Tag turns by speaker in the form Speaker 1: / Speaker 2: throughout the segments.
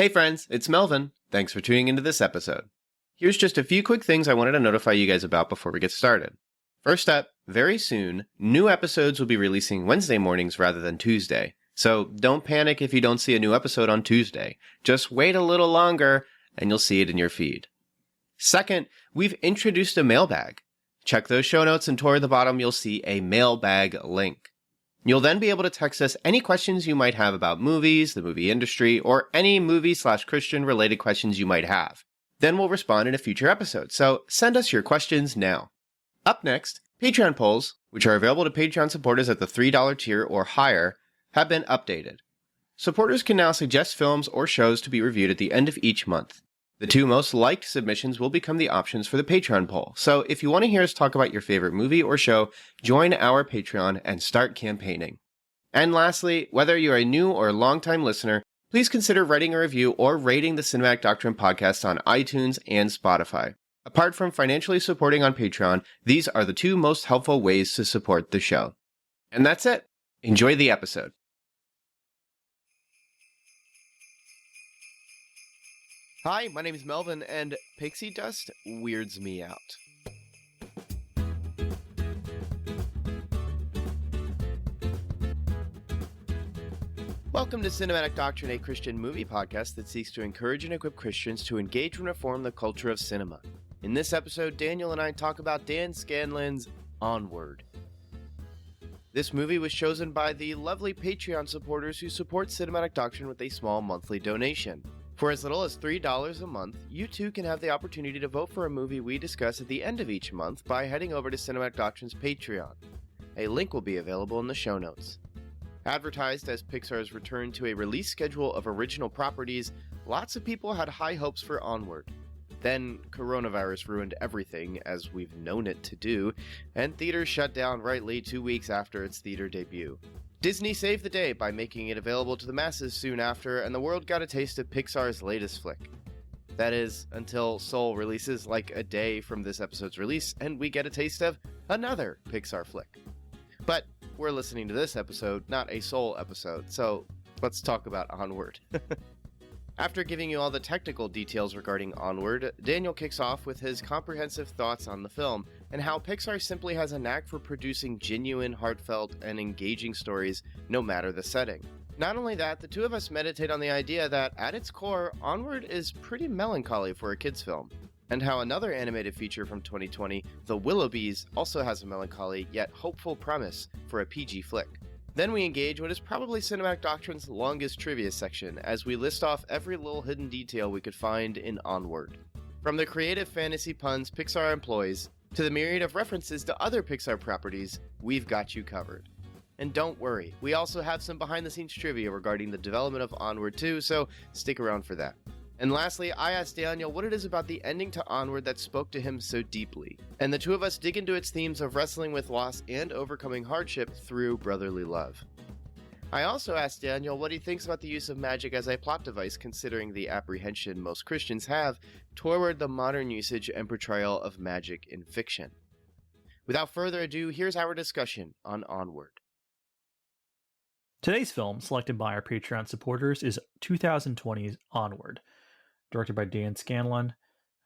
Speaker 1: Hey friends, it's Melvin. Thanks for tuning into this episode. Here's just a few quick things I wanted to notify you guys about before we get started. First up, very soon, new episodes will be releasing Wednesday mornings rather than Tuesday. So don't panic if you don't see a new episode on Tuesday. Just wait a little longer and you'll see it in your feed. Second, we've introduced a mailbag. Check those show notes and toward the bottom you'll see a mailbag link. You'll then be able to text us any questions you might have about movies, the movie industry, or any movie/Christian related questions you might have. Then we'll respond in a future episode, so send us your questions now. Up next, Patreon polls, which are available to Patreon supporters at the $3 tier or higher, have been updated. Supporters can now suggest films or shows to be reviewed at the end of each month. The two most liked submissions will become the options for the Patreon poll, so if you want to hear us talk about your favorite movie or show, join our Patreon and start campaigning. And lastly, whether you're a new or longtime listener, please consider writing a review or rating the Cinematic Doctrine podcast on iTunes and Spotify. Apart from financially supporting on Patreon, these are the two most helpful ways to support the show. And that's it. Enjoy the episode. Hi, my name is Melvin, and pixie dust weirds me out. Welcome to Cinematic Doctrine, a Christian movie podcast that seeks to encourage and equip Christians to engage and reform the culture of cinema. In this episode, Daniel and I talk about Dan Scanlon's Onward. This movie was chosen by the lovely Patreon supporters who support Cinematic Doctrine with a small monthly donation. For as little as $3 a month, you too can have the opportunity to vote for a movie we discuss at the end of each month by heading over to Cinematic Doctrine's Patreon. A link will be available in the show notes. Advertised as Pixar's return to a release schedule of original properties, lots of people had high hopes for Onward. Then, coronavirus ruined everything, as we've known it to do, and theaters shut down rightly 2 weeks after its theater debut. Disney saved the day by making it available to the masses soon after, and the world got a taste of Pixar's latest flick. That is, until Soul releases like a day from this episode's release, and we get a taste of another Pixar flick. But we're listening to this episode, not a Soul episode, so let's talk about Onward. After giving you all the technical details regarding Onward, Daniel kicks off with his comprehensive thoughts on the film, and how Pixar simply has a knack for producing genuine, heartfelt, and engaging stories no matter the setting. Not only that, the two of us meditate on the idea that, at its core, Onward is pretty melancholy for a kids' film, and how another animated feature from 2020, The Willoughbys, also has a melancholy yet hopeful premise for a PG flick. Then we engage what is probably Cinematic Doctrine's longest trivia section, as we list off every little hidden detail we could find in Onward. From the creative fantasy puns Pixar employs, to the myriad of references to other Pixar properties, we've got you covered. And don't worry, we also have some behind-the-scenes trivia regarding the development of Onward too, so stick around for that. And lastly, I asked Daniel what it is about the ending to Onward that spoke to him so deeply, and the two of us dig into its themes of wrestling with loss and overcoming hardship through brotherly love. I also asked Daniel what he thinks about the use of magic as a plot device, considering the apprehension most Christians have toward the modern usage and portrayal of magic in fiction. Without further ado, here's our discussion on Onward.
Speaker 2: Today's film, selected by our Patreon supporters, is 2020's Onward, directed by Dan Scanlon.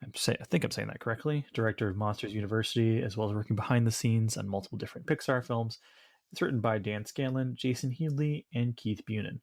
Speaker 2: I think I'm saying that correctly. Director of Monsters University, as well as working behind the scenes on multiple different Pixar films. It's written by Dan Scanlon, Jason Headley, and Keith Bunin.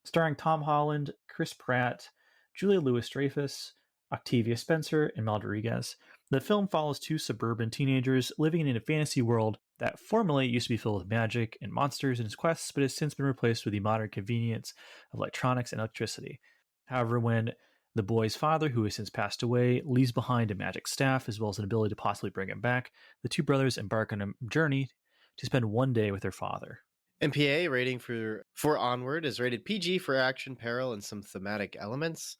Speaker 2: Starring Tom Holland, Chris Pratt, Julia Louis-Dreyfus, Octavia Spencer, and Mel Rodriguez. The film follows two suburban teenagers living in a fantasy world that formerly used to be filled with magic and monsters in its quests, but has since been replaced with the modern convenience of electronics and electricity. However, when the boy's father, who has since passed away, leaves behind a magic staff as well as an ability to possibly bring him back, the two brothers embark on a journey to spend one day with their father.
Speaker 1: MPA rating for Onward is rated PG for action, peril, and some thematic elements.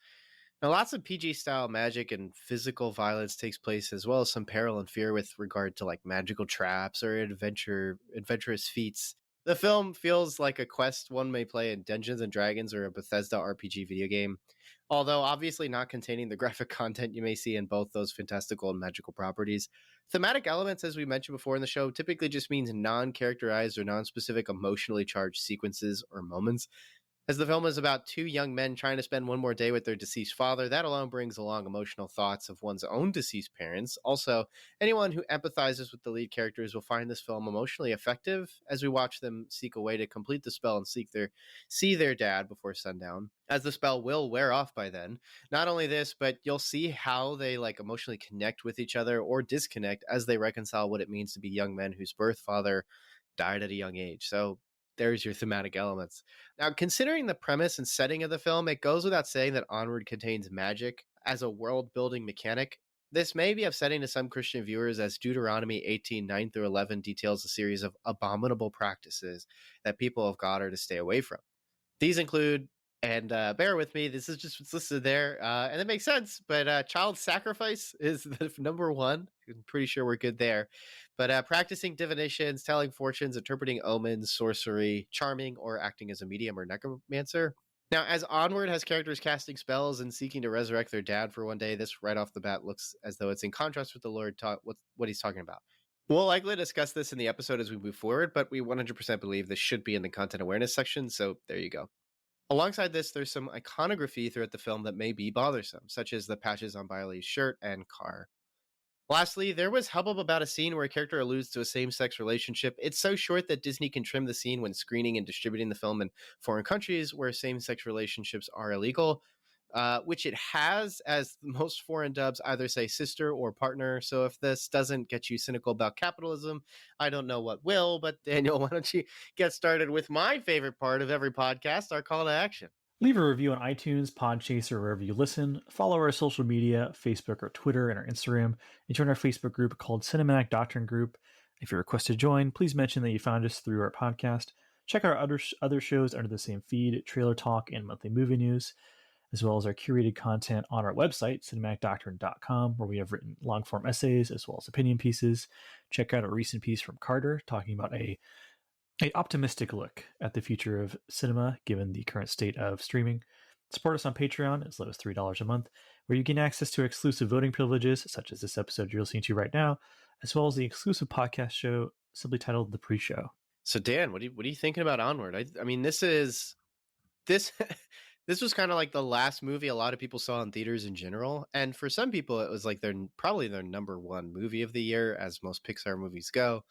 Speaker 1: Now, lots of PG-style magic and physical violence takes place, as well as some peril and fear with regard to like magical traps or adventurous feats. The film feels like a quest one may play in Dungeons & Dragons or a Bethesda RPG video game, although obviously not containing the graphic content you may see in both those fantastical and magical properties. Thematic elements, as we mentioned before in the show, typically just means non-characterized or non-specific emotionally charged sequences or moments. As the film is about two young men trying to spend one more day with their deceased father, that alone brings along emotional thoughts of one's own deceased parents. Also, anyone who empathizes with the lead characters will find this film emotionally effective as we watch them seek a way to complete the spell and see their dad before sundown. As the spell will wear off by then. Not only this, but you'll see how they like emotionally connect with each other or disconnect as they reconcile what it means to be young men whose birth father died at a young age. So there's your thematic elements. Now, considering the premise and setting of the film, it goes without saying that Onward contains magic as a world building mechanic. This may be upsetting to some Christian viewers as Deuteronomy 18:9 through 11 details a series of abominable practices that people of God are to stay away from. These include, and bear with me, this is just what's listed there, and it makes sense, but child sacrifice is the number one. I'm pretty sure we're good there. But practicing divinations, telling fortunes, interpreting omens, sorcery, charming, or acting as a medium or necromancer. Now, as Onward has characters casting spells and seeking to resurrect their dad for one day, this right off the bat looks as though it's in contrast with the Lord what he's talking about. We'll likely discuss this in the episode as we move forward, but we 100% believe this should be in the content awareness section, so there you go. Alongside this, there's some iconography throughout the film that may be bothersome, such as the patches on Bailey's shirt and car. Lastly, there was hubbub about a scene where a character alludes to a same-sex relationship. It's so short that Disney can trim the scene when screening and distributing the film in foreign countries where same-sex relationships are illegal, which it has, as most foreign dubs either say sister or partner. So if this doesn't get you cynical about capitalism, I don't know what will. But Daniel, why don't you get started with my favorite part of every podcast, our call to action?
Speaker 2: Leave a review on iTunes, Podchaser, or wherever you listen. Follow our social media, Facebook or Twitter, and our Instagram. And join our Facebook group called Cinematic Doctrine Group. If you request to join, please mention that you found us through our podcast. Check our other shows under the same feed, Trailer Talk and Monthly Movie News, as well as our curated content on our website, cinematicdoctrine.com, where we have written long-form essays as well as opinion pieces. Check out a recent piece from Carter talking about a optimistic look at the future of cinema given the current state of streaming. Support us on Patreon as low as $3 a month, where you gain access to exclusive voting privileges, such as this episode you're listening to right now, as well as the exclusive podcast show simply titled The Pre-Show.
Speaker 1: So Dan, what are you thinking about Onward? I mean, this this was kind of like the last movie a lot of people saw in theaters in general, and for some people it was like probably their number one movie of the year, as most Pixar movies go.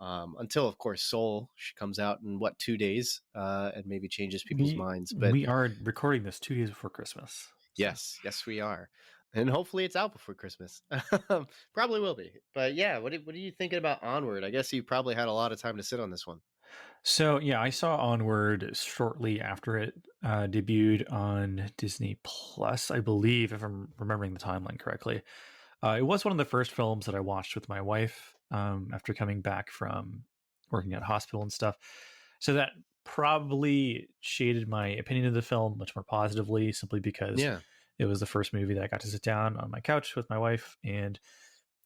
Speaker 1: Until, of course, Soul comes out in 2 days and maybe changes people's minds. But
Speaker 2: we are recording this 2 days before Christmas.
Speaker 1: So. Yes, we are. And hopefully it's out before Christmas. Probably will be. But yeah, what are you thinking about Onward? I guess you probably had a lot of time to sit on this one.
Speaker 2: So yeah, I saw Onward shortly after it debuted on Disney Plus, I believe, if I'm remembering the timeline correctly. It was one of the first films that I watched with my wife after coming back from working at a hospital and stuff. So that probably shaded my opinion of the film much more positively, simply because it was the first movie that I got to sit down on my couch with my wife and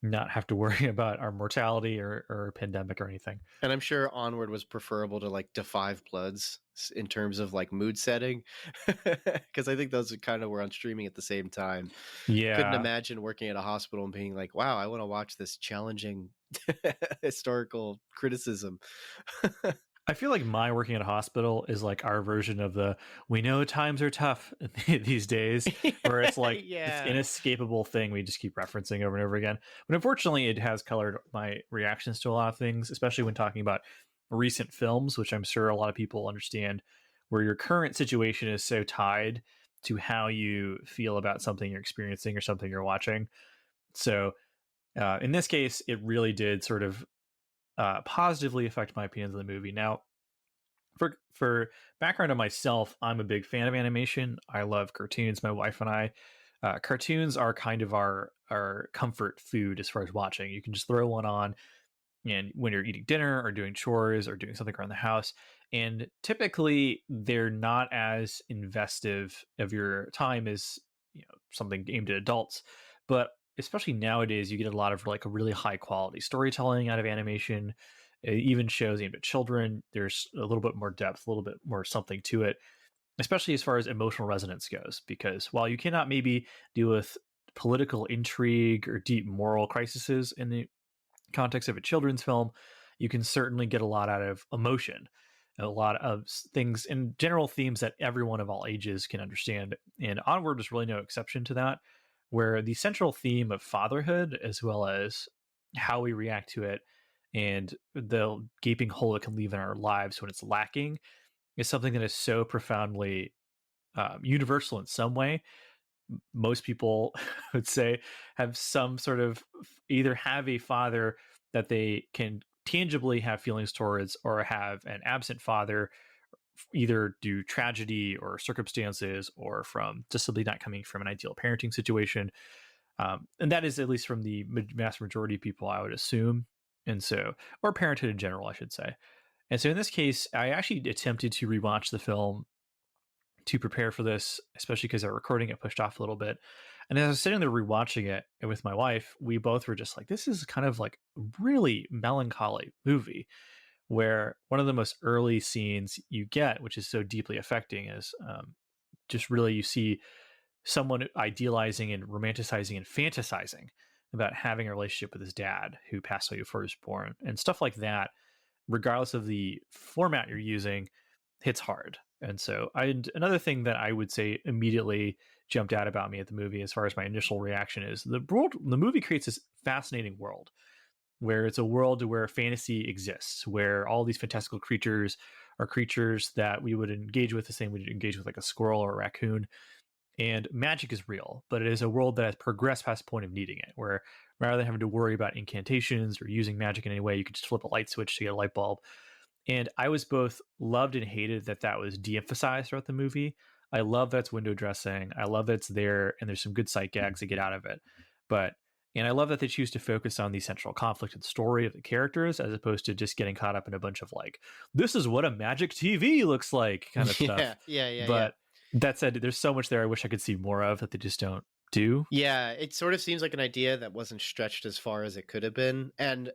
Speaker 2: not have to worry about our mortality or pandemic or anything.
Speaker 1: And I'm sure Onward was preferable to like Da 5 Bloods in terms of like mood setting, because I think those kind of were on streaming at the same time.
Speaker 2: Yeah,
Speaker 1: couldn't imagine working at a hospital and being like, wow, I want to watch this challenging historical criticism.
Speaker 2: I feel like my working at a hospital is like our version of the "we know times are tough" these days, where it's like this inescapable thing we just keep referencing over and over again. But unfortunately, it has colored my reactions to a lot of things, especially when talking about recent films, which I'm sure a lot of people understand, where your current situation is so tied to how you feel about something you're experiencing or something you're watching. So in this case, it really did sort of positively affect my opinions of the movie. Now, for background on myself, I'm a big fan of animation. I love cartoons. My wife and I, cartoons are kind of our comfort food as far as watching. You can just throw one on, and when you're eating dinner or doing chores or doing something around the house, and typically they're not as investive of your time as something aimed at adults, but especially nowadays, you get a lot of like a really high quality storytelling out of animation. Even shows aimed at children, there's a little bit more depth, a little bit more something to it, especially as far as emotional resonance goes. Because while you cannot maybe deal with political intrigue or deep moral crises in the context of a children's film, you can certainly get a lot out of emotion. a lot of things and general themes that everyone of all ages can understand. And Onward was really no exception to that, where the central theme of fatherhood, as well as how we react to it and the gaping hole it can leave in our lives when it's lacking, is something that is so profoundly universal in some way. Most people would say have some sort of either have a father that they can tangibly have feelings towards, or have an absent father, either due tragedy or circumstances, or from just simply not coming from an ideal parenting situation. And that is, at least from the vast majority of people, I would assume. And so, or parenthood in general, I should say. And so in this case, I actually attempted to rewatch the film to prepare for this, especially because our recording got pushed off a little bit. And as I was sitting there rewatching it with my wife, we both were just like, this is kind of like a really melancholy movie, where one of the most early scenes you get, which is so deeply affecting, is just really you see someone idealizing and romanticizing and fantasizing about having a relationship with his dad who passed away before he was born, and stuff like that, regardless of the format you're using, hits hard. And so another thing that I would say immediately jumped out about me at the movie, as far as my initial reaction, is the movie creates this fascinating world, where it's a world where fantasy exists, where all these fantastical creatures are creatures that we would engage with the same way we'd engage with like a squirrel or a raccoon. And magic is real, but it is a world that has progressed past the point of needing it, where rather than having to worry about incantations or using magic in any way, you could just flip a light switch to get a light bulb. And I was both loved and hated that was de-emphasized throughout the movie. I love that it's window dressing. I love that it's there, and there's some good sight gags to get out of it. And I love that they choose to focus on the central conflict and story of the characters, as opposed to just getting caught up in a bunch of like, this is what a magic TV looks like kind of stuff. But that said, there's so much there I wish I could see more of that they just don't do.
Speaker 1: Yeah, it sort of seems like an idea that wasn't stretched as far as it could have been. And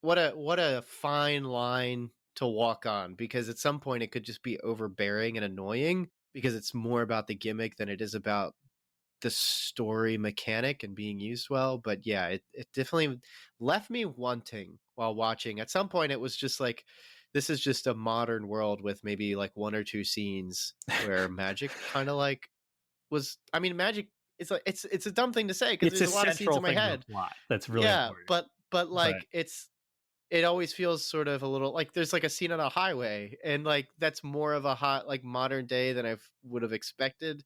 Speaker 1: what a fine line to walk on, because at some point it could just be overbearing and annoying, because it's more about the gimmick than it is about the story mechanic and being used well. But yeah, it definitely left me wanting while watching. At some point it was just like, this is just a modern world with maybe like one or two scenes where magic kind of like was, I mean, magic, it's like it's a dumb thing to say, because there's a lot of scenes in my head.
Speaker 2: That's really important.
Speaker 1: But like it always feels sort of a little like there's like a scene on a highway, and like that's more of a hot like modern day than I would have expected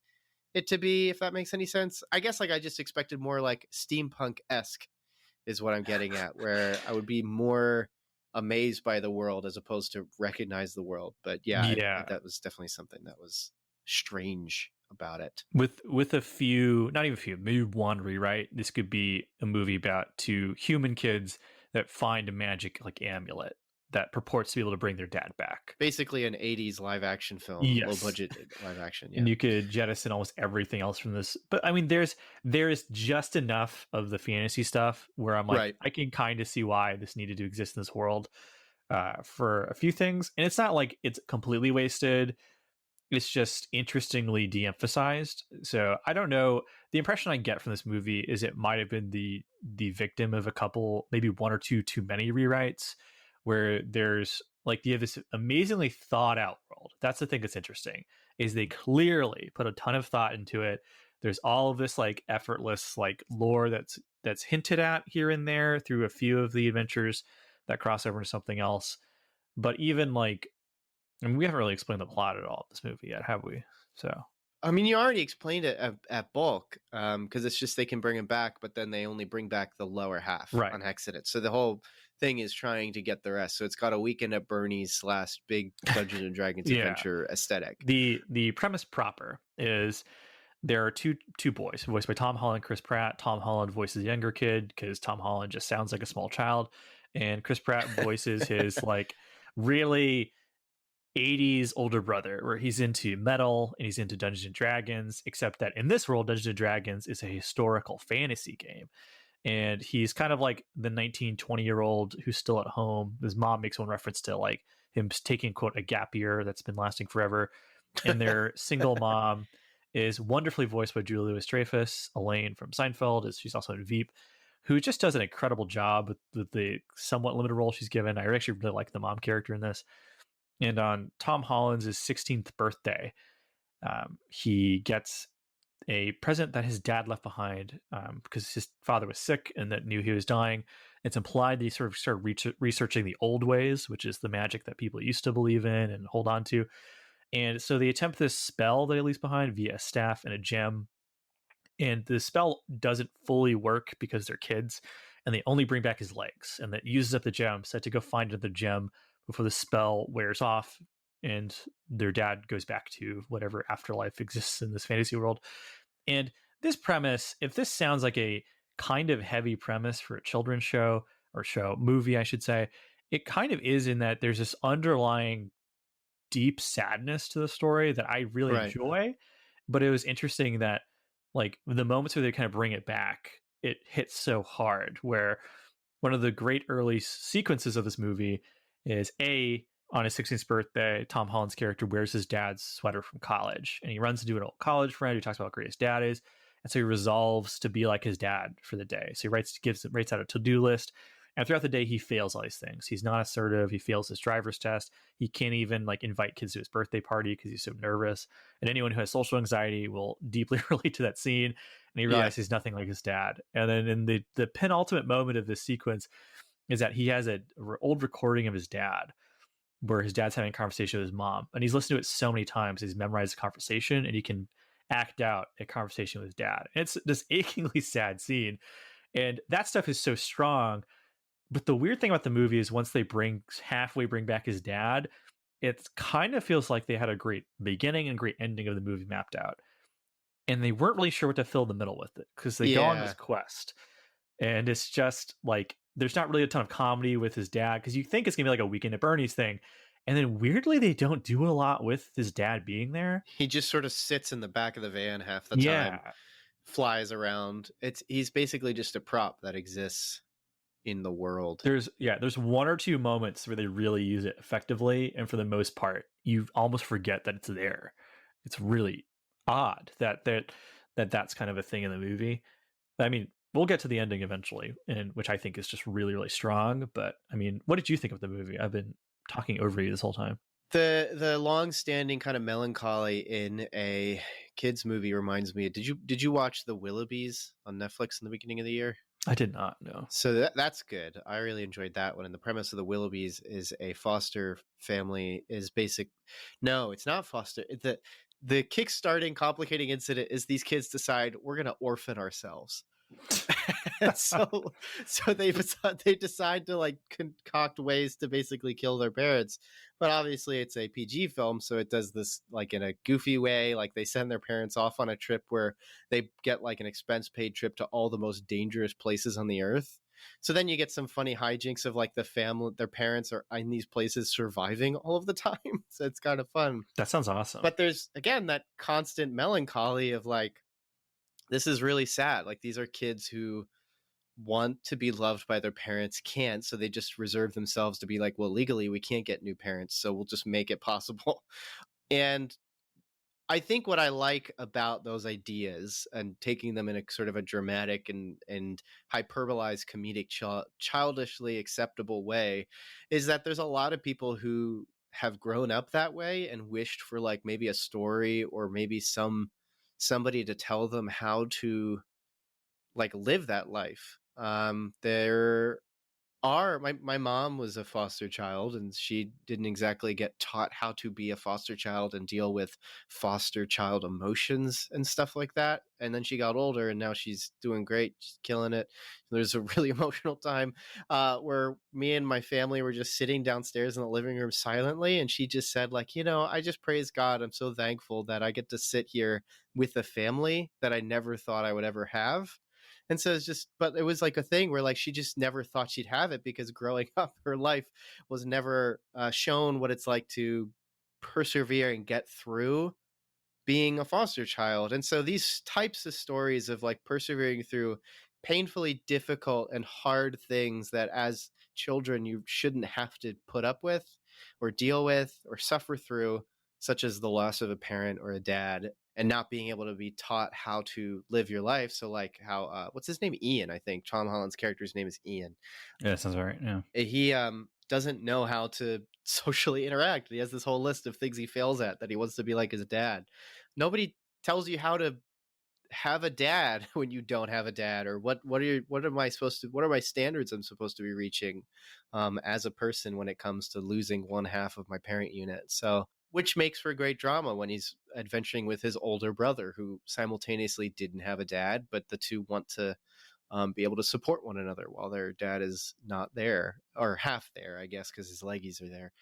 Speaker 1: it to be, if that makes any sense. I guess like I just expected more like steampunk-esque is what I'm getting at, where I would be more amazed by the world as opposed to recognize the world. But yeah. That was definitely something that was strange about it.
Speaker 2: With a few, not even a few, maybe one rewrite, this could be a movie about two human kids that find a magic like amulet that purports to be able to bring their dad back.
Speaker 1: Basically an 80s live action film, low budget live action. Yeah.
Speaker 2: And you could jettison almost everything else from this. But I mean, there's just enough of the fantasy stuff where I'm like, I can kind of see why this needed to exist in this world for a few things. And it's not like it's completely wasted. It's just interestingly de-emphasized. So I don't know. The impression I get from this movie is it might have been the victim of a couple, maybe one or two too many rewrites, where there's like, you have this amazingly thought out world. That's the thing that's interesting, is they clearly put a ton of thought into it. There's all of this like effortless like lore that's hinted at here and there through a few of the adventures that cross over into something else. But even like, I mean, we haven't really explained the plot at all of this movie yet, have we? So,
Speaker 1: I mean, you already explained it at bulk, because it's just they can bring him back, but then they only bring back the lower half on Hexedit. So the whole thing is trying to get the rest. So it's got a Weekend at Bernie's / big Dungeons and Dragons adventure aesthetic.
Speaker 2: The premise proper is there are two boys voiced by Tom Holland and Chris Pratt. Tom Holland voices the younger kid because Tom Holland just sounds like a small child, and Chris Pratt voices his like really 80s older brother, where he's into metal and he's into Dungeons and Dragons, except that in this world, Dungeons and Dragons is a historical fantasy game. And he's kind of like the 19-20-year-old who's still at home. His mom makes one reference to like him taking, quote, a gap year that's been lasting forever. And their single mom is wonderfully voiced by Julia Louis-Dreyfus. Elaine from Seinfeld, she's also in Veep, who just does an incredible job with the somewhat limited role she's given. I actually really like the mom character in this. And on Tom Holland's 16th birthday, he gets a present that his dad left behind because his father was sick and that knew he was dying. It's implied that he sort of started researching the old ways, which is the magic that people used to believe in and hold on to. And so they attempt this spell that he leaves behind via a staff and a gem. And the spell doesn't fully work because they're kids and they only bring back his legs. And that uses up the gem. So they have to go find another gem before the spell wears off and their dad goes back to whatever afterlife exists in this fantasy world. And this premise, if this sounds like a kind of heavy premise for a children's show or movie, I should say, it kind of is in that there's this underlying deep sadness to the story that I really enjoy. But it was interesting that like the moments where they kind of bring it back, it hits so hard, where one of the great early sequences of this movie is on his 16th birthday, Tom Holland's character wears his dad's sweater from college and he runs into an old college friend who talks about how great his dad is. And so he resolves to be like his dad for the day. So he writes out a to-do list. And throughout the day, he fails all these things. He's not assertive. He fails his driver's test. He can't even like invite kids to his birthday party because he's so nervous. And anyone who has social anxiety will deeply relate to that scene. And he realizes he's nothing like his dad. And then in the penultimate moment of this sequence is that he has an old recording of his dad where his dad's having a conversation with his mom. And he's listened to it so many times. He's memorized the conversation and he can act out a conversation with his dad. And it's this achingly sad scene. And that stuff is so strong. But the weird thing about the movie is once they halfway bring back his dad, it kind of feels like they had a great beginning and great ending of the movie mapped out. And they weren't really sure what to fill the middle with it because they go on this quest. And it's just like, there's not really a ton of comedy with his dad because you think it's going to be like a Weekend at Bernie's thing. And then weirdly, they don't do a lot with his dad being there.
Speaker 1: He just sort of sits in the back of the van half the time, flies around. He's basically just a prop that exists in the world.
Speaker 2: There's one or two moments where they really use it effectively, and for the most part you almost forget that it's there. It's really odd that's kind of a thing in the movie. I mean, we'll get to the ending eventually, and which I think is just really, really strong. But I mean, what did you think of the movie? I've been talking over you this whole time.
Speaker 1: The long-standing kind of melancholy in a kids movie reminds me. Did you watch the Willoughbys on Netflix in the beginning of the year?
Speaker 2: I did not know.
Speaker 1: So that's good. I really enjoyed that one. And the premise of the Willoughbys is a foster family is basic. No, it's not foster. The kickstarting complicating incident is these kids decide we're going to orphan ourselves. so they decide to like concoct ways to basically kill their parents. But obviously it's a PG film, so it does this like in a goofy way. Like they send their parents off on a trip where they get like an expense paid trip to all the most dangerous places on the earth. So then you get some funny hijinks of like their parents are in these places surviving all of the time. So it's kind of fun.
Speaker 2: That sounds awesome.
Speaker 1: But there's again that constant melancholy of like, this is really sad. Like these are kids who want to be loved by their parents, can't, so they just reserve themselves to be like, well, legally we can't get new parents, so we'll just make it possible. And I think what I like about those ideas and taking them in a sort of a dramatic and hyperbolized comedic childishly acceptable way is that there's a lot of people who have grown up that way and wished for like maybe a story or maybe somebody to tell them how to like live that life. There are my mom was a foster child and she didn't exactly get taught how to be a foster child and deal with foster child emotions and stuff like that. And then she got older and now she's doing great. She's killing it. There's a really emotional time where me and my family were just sitting downstairs in the living room silently. And she just said like, I just praise God. I'm so thankful that I get to sit here with a family that I never thought I would ever have. And so but it was like a thing where like she just never thought she'd have it because growing up, her life was never shown what it's like to persevere and get through being a foster child. And so these types of stories of like persevering through painfully difficult and hard things that as children you shouldn't have to put up with or deal with or suffer through, such as the loss of a parent or a dad, and not being able to be taught how to live your life. So like how, what's his name? Ian, I think. Tom Holland's character's name is Ian.
Speaker 2: Yeah, that sounds right. Yeah.
Speaker 1: doesn't know how to socially interact. He has this whole list of things he fails at that he wants to be like his dad. Nobody tells you how to have a dad when you don't have a dad, or what are my standards I'm supposed to be reaching as a person when it comes to losing one half of my parent unit. So, which makes for great drama when he's adventuring with his older brother, who simultaneously didn't have a dad, but the two want to be able to support one another while their dad is not there, or half there, I guess, because his leggies are there.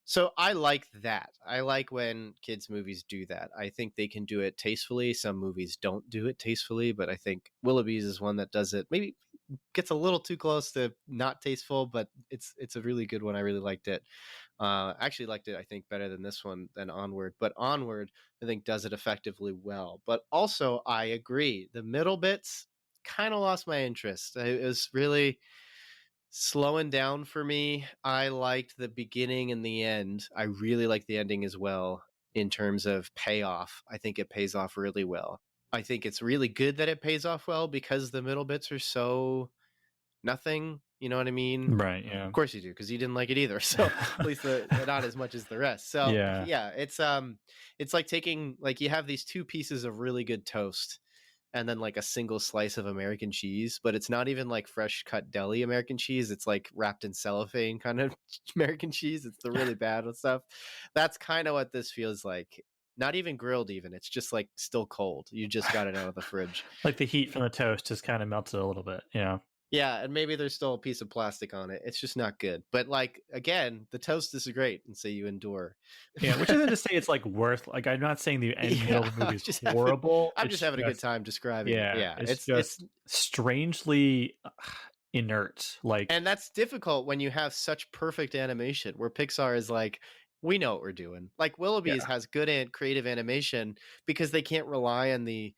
Speaker 1: So I like that. I like when kids' movies do that. I think they can do it tastefully. Some movies don't do it tastefully, but I think Willoughbys is one that does it. Maybe gets a little too close to not tasteful, but it's a really good one. I really liked it. Actually liked it, I think, better than this one, than Onward. But Onward, I think, does it effectively well. But also, I agree. The middle bits kind of lost my interest. It was really slowing down for me. I liked the beginning and the end. I really like the ending as well in terms of payoff. I think it pays off really well. I think it's really good that it pays off well because the middle bits are so nothing. You know what I mean?
Speaker 2: Right. Yeah.
Speaker 1: Of course you do, because you didn't like it either. So at least not as much as the rest. So yeah, it's like taking, like, you have these two pieces of really good toast and then like a single slice of American cheese, but it's not even like fresh cut deli American cheese. It's like wrapped in cellophane kind of American cheese. It's the really bad stuff. That's kind of what this feels like. Not even grilled, even. It's just like still cold. You just got it out of the fridge.
Speaker 2: Like the heat from the toast just kind of melted a little bit. Yeah.
Speaker 1: Yeah, and maybe there's still a piece of plastic on it. It's just not good. But like, again, the toast is great, and so you endure.
Speaker 2: Yeah, which isn't to say it's like worth. Like, I'm not saying the end middle of the movie is horrible.
Speaker 1: I'm just having a good time describing it. Yeah,
Speaker 2: it's just strangely inert. Like,
Speaker 1: and that's difficult when you have such perfect animation. Where Pixar is like, we know what we're doing. Like Willoughby's has good and creative animation because they can't rely on the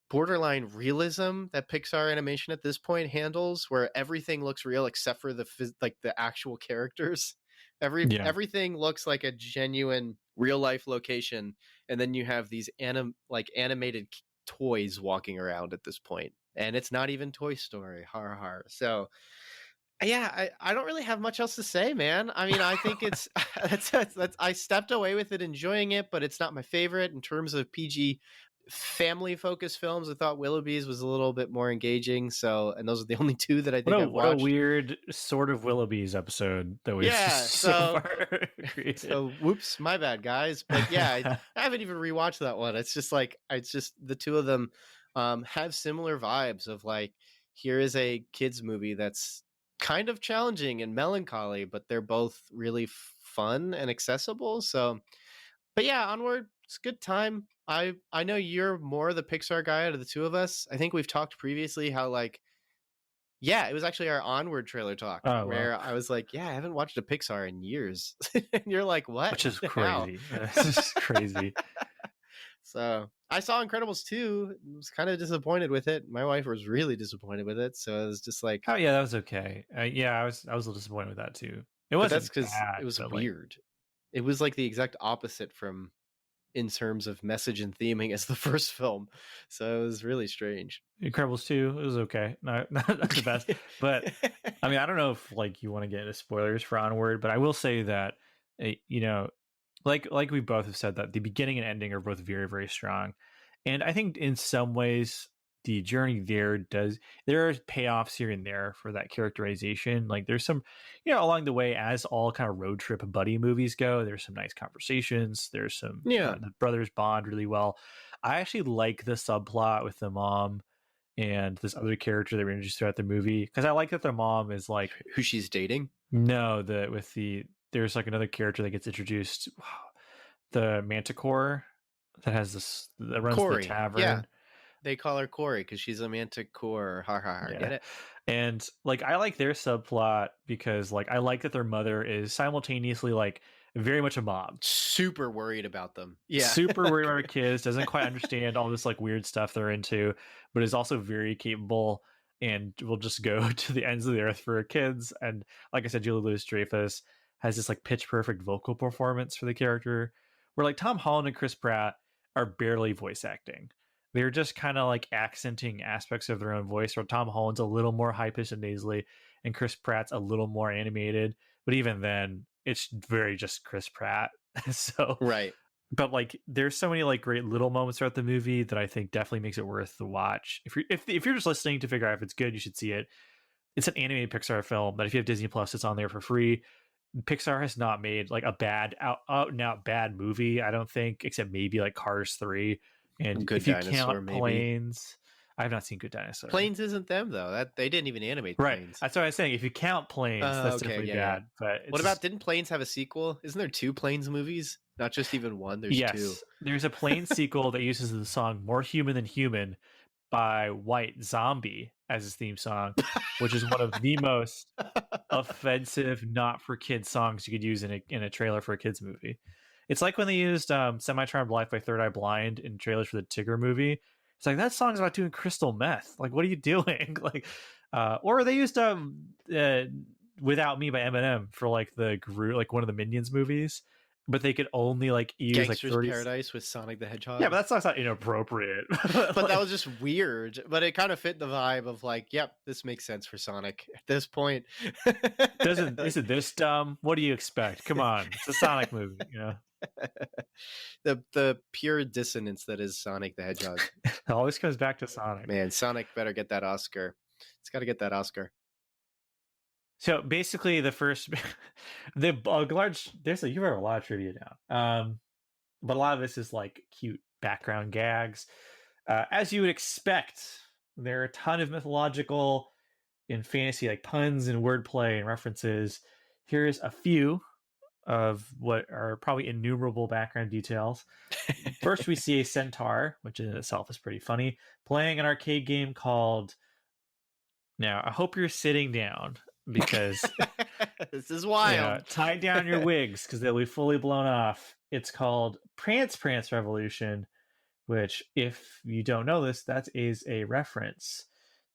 Speaker 1: borderline realism that Pixar animation at this point handles, where everything looks real except for the actual characters. Everything looks like a genuine real life location, and then you have these animated toys walking around at this point, and it's not even Toy Story. Har har. So yeah, I don't really have much else to say, man. I mean, I think it's that's I stepped away with it enjoying it, but it's not my favorite in terms of PG family focused films. I thought Willoughby's was a little bit more engaging, so, and those are the only two that I think I've watched.
Speaker 2: What a weird sort of Willoughby's episode that we've so far created.
Speaker 1: So whoops, my bad, guys. But yeah, I haven't even rewatched that one. It's just the two of them have similar vibes of like, here is a kids movie that's kind of challenging and melancholy, but they're both really fun and accessible. So, but yeah, Onward, it's a good time. I know you're more the Pixar guy out of the two of us. I think we've talked previously how, like, yeah, it was actually our Onward trailer talk where I was like, yeah, I haven't watched a Pixar in years. And you're like, what?
Speaker 2: Which is crazy. It's just crazy.
Speaker 1: So I saw Incredibles 2. I was kind of disappointed with it. My wife was really disappointed with it. So it was just like,
Speaker 2: oh yeah, that was okay. I was a little disappointed with that too. It wasn't.
Speaker 1: That's because it was weird. It was like the exact opposite from, in terms of message and theming, as the first film. So it was really strange.
Speaker 2: Incredibles 2, it was okay. Not the best. But I mean, I don't know if like you want to get into spoilers for Onward, but I will say that, you know, like we both have said, that the beginning and ending are both very, very strong. And I think in some ways the journey there are payoffs here and there for that characterization. Like there's some, you know, along the way, as all kind of road trip buddy movies go, there's some nice conversations. There's some, the brothers bond really well. I actually like the subplot with the mom and this other character that we introduced throughout the movie, because I like that their mom is like,
Speaker 1: who she's dating.
Speaker 2: No, there's like another character that gets introduced, the Manticore that runs
Speaker 1: Corey.
Speaker 2: The tavern.
Speaker 1: Yeah. They call her Corey because she's a manticore. Ha ha ha.
Speaker 2: Yeah.
Speaker 1: Get it?
Speaker 2: And like, I like their subplot because like, I like that their mother is simultaneously like very much a mom.
Speaker 1: Super worried about them. Yeah.
Speaker 2: Super worried about her kids. Doesn't quite understand all this like weird stuff they're into, but is also very capable and will just go to the ends of the earth for her kids. And like I said, Julia Louis-Dreyfus has this like pitch perfect vocal performance for the character, where like Tom Holland and Chris Pratt are barely voice acting. They're just kind of like accenting aspects of their own voice, where Tom Holland's a little more high pitched and nasally, and Chris Pratt's a little more animated. but even then, it's very just Chris Pratt. So,
Speaker 1: Right.
Speaker 2: but like, there's so many like great little moments throughout the movie that I think definitely makes it worth the watch. If you're just listening to figure out if it's good, you should see it. It's an animated Pixar film that if you have Disney Plus, it's on there for free. Pixar has not made like a bad out and out bad movie, I don't think, except maybe like Cars 3. And
Speaker 1: Good
Speaker 2: if you
Speaker 1: Dinosaur,
Speaker 2: count
Speaker 1: maybe.
Speaker 2: Planes, I have not seen Good Dinosaur.
Speaker 1: Planes isn't them though. That they didn't even animate
Speaker 2: Right.
Speaker 1: Planes.
Speaker 2: That's what I was saying. If you count Planes, that's
Speaker 1: Okay,
Speaker 2: definitely
Speaker 1: yeah,
Speaker 2: bad. But
Speaker 1: What about didn't Planes have a sequel? Isn't there 2 Planes movies? Not just even one. There's 2.
Speaker 2: yes, there's a Planes sequel that uses the song "More Human Than Human" by White Zombie as his theme song, which is one of the most offensive, not for kids songs you could use in a trailer for a kids movie. It's like when they used "Semi Charmed Life" by Third Eye Blind in trailers for the Tigger movie. It's like that song's about doing crystal meth. Like, what are you doing? Like, or they used "Without Me" by Eminem for like the Gru, like one of the Minions movies, but they could only like use
Speaker 1: Gangster's
Speaker 2: like 30
Speaker 1: Paradise with Sonic the Hedgehog.
Speaker 2: Yeah, but that song's not inappropriate.
Speaker 1: But
Speaker 2: Like,
Speaker 1: that was just weird. But it kind of fit the vibe of like, yep, this makes sense for Sonic at this point.
Speaker 2: isn't this dumb? What do you expect? Come on, it's a Sonic movie, you know.
Speaker 1: the pure dissonance that is Sonic the Hedgehog.
Speaker 2: It always comes back to Sonic.
Speaker 1: Man, Sonic better get that Oscar. It's got to get that Oscar.
Speaker 2: So basically, the first, the large. You wrote a lot of trivia down, but a lot of this is like cute background gags, as you would expect. There are a ton of mythological and fantasy like puns and wordplay and references. Here's a few of what are probably innumerable background details. First, we see a centaur, which in itself is pretty funny, playing an arcade game called. Now, I hope you're sitting down because
Speaker 1: this is wild.
Speaker 2: Tie down your wigs because they'll be fully blown off. It's called Prance Prance Revolution, which, if you don't know this, that is a reference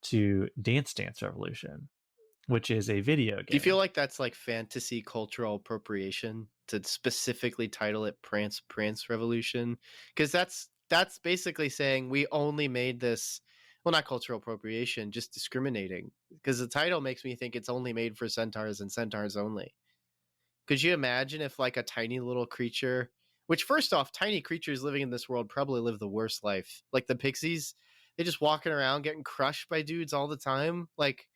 Speaker 2: to Dance Dance Revolution, which is a video game.
Speaker 1: Do you feel like that's like fantasy cultural appropriation to specifically title it Prance Prance Revolution? Because that's basically saying we only made this, well, not cultural appropriation, just discriminating. Because the title makes me think it's only made for centaurs and centaurs only. Could you imagine if like a tiny little creature, which first off, tiny creatures living in this world probably live the worst life. Like the pixies, they just walking around getting crushed by dudes all the time. Like,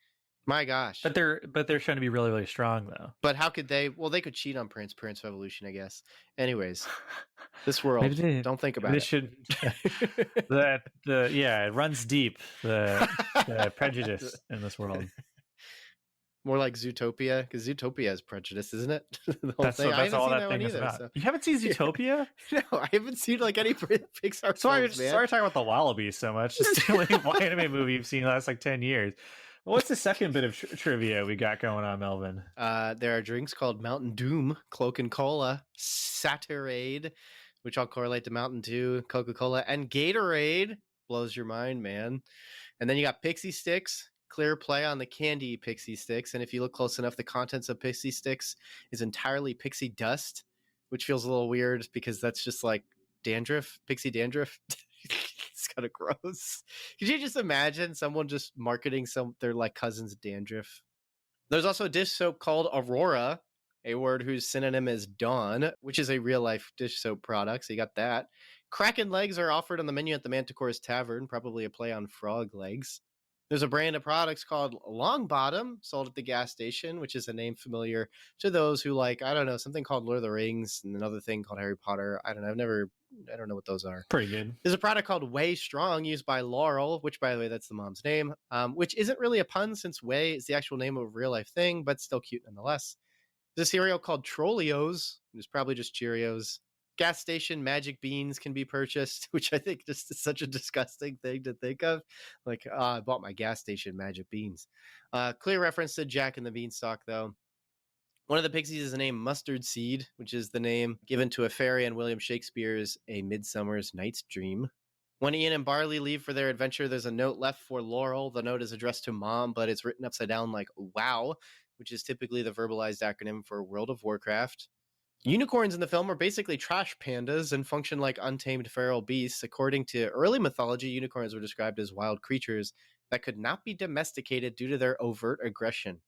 Speaker 1: my gosh.
Speaker 2: But they're trying to be really, really strong though.
Speaker 1: But how could they? Well, they could cheat on Prance Revolution, I guess. Anyways, this world. Don't think about it.
Speaker 2: Should it runs deep. The prejudice in this world.
Speaker 1: More like Zootopia, because Zootopia has prejudice, isn't it?
Speaker 2: That's all that thing is about. So. You haven't seen Zootopia?
Speaker 1: No, I haven't seen like any Pixar.
Speaker 2: Sorry talking about the Willoughbys so much. It's the only anime movie you've seen in the last like 10 years. What's the second bit of trivia we got going on, Melvin?
Speaker 1: There are drinks called Mountain Doom, Cloak and Cola, Saturade, which I'll correlate to Mountain Dew, Coca-Cola, and Gatorade. Blows your mind, man. And then you got Pixie Sticks, clear play on the candy Pixie Sticks. And if you look close enough, the contents of Pixie Sticks is entirely pixie dust, which feels a little weird because that's just like dandruff, pixie dandruff. It's kind of gross. Could you just imagine someone just marketing their like cousin's dandruff? There's also a dish soap called Aurora, a word whose synonym is Dawn, which is a real life dish soap product. So you got that. Kraken legs are offered on the menu at the Manticore's Tavern, probably a play on frog legs. There's a brand of products called Longbottom, sold at the gas station, which is a name familiar to those who like, I don't know, something called Lord of the Rings and another thing called Harry Potter. I don't know. I don't know what those are.
Speaker 2: Pretty good.
Speaker 1: There's a product called Way Strong used by Laurel, which, by the way, that's the mom's name, which isn't really a pun since Way is the actual name of a real life thing, but still cute nonetheless. There's a cereal called Trolleos, which is probably just Cheerios. Gas station magic beans can be purchased, which I think just is such a disgusting thing to think of. Like, I bought my gas station magic beans. Clear reference to Jack and the Beanstalk, though. One of the pixies is named Mustard Seed, which is the name given to a fairy in William Shakespeare's A Midsummer's Night's Dream. When Ian and Barley leave for their adventure, there's a note left for Laurel. The note is addressed to Mom, but it's written upside down like WOW, which is typically the verbalized acronym for World of Warcraft. Unicorns in the film are basically trash pandas and function like untamed feral beasts. According to early mythology, unicorns were described as wild creatures that could not be domesticated due to their overt aggression.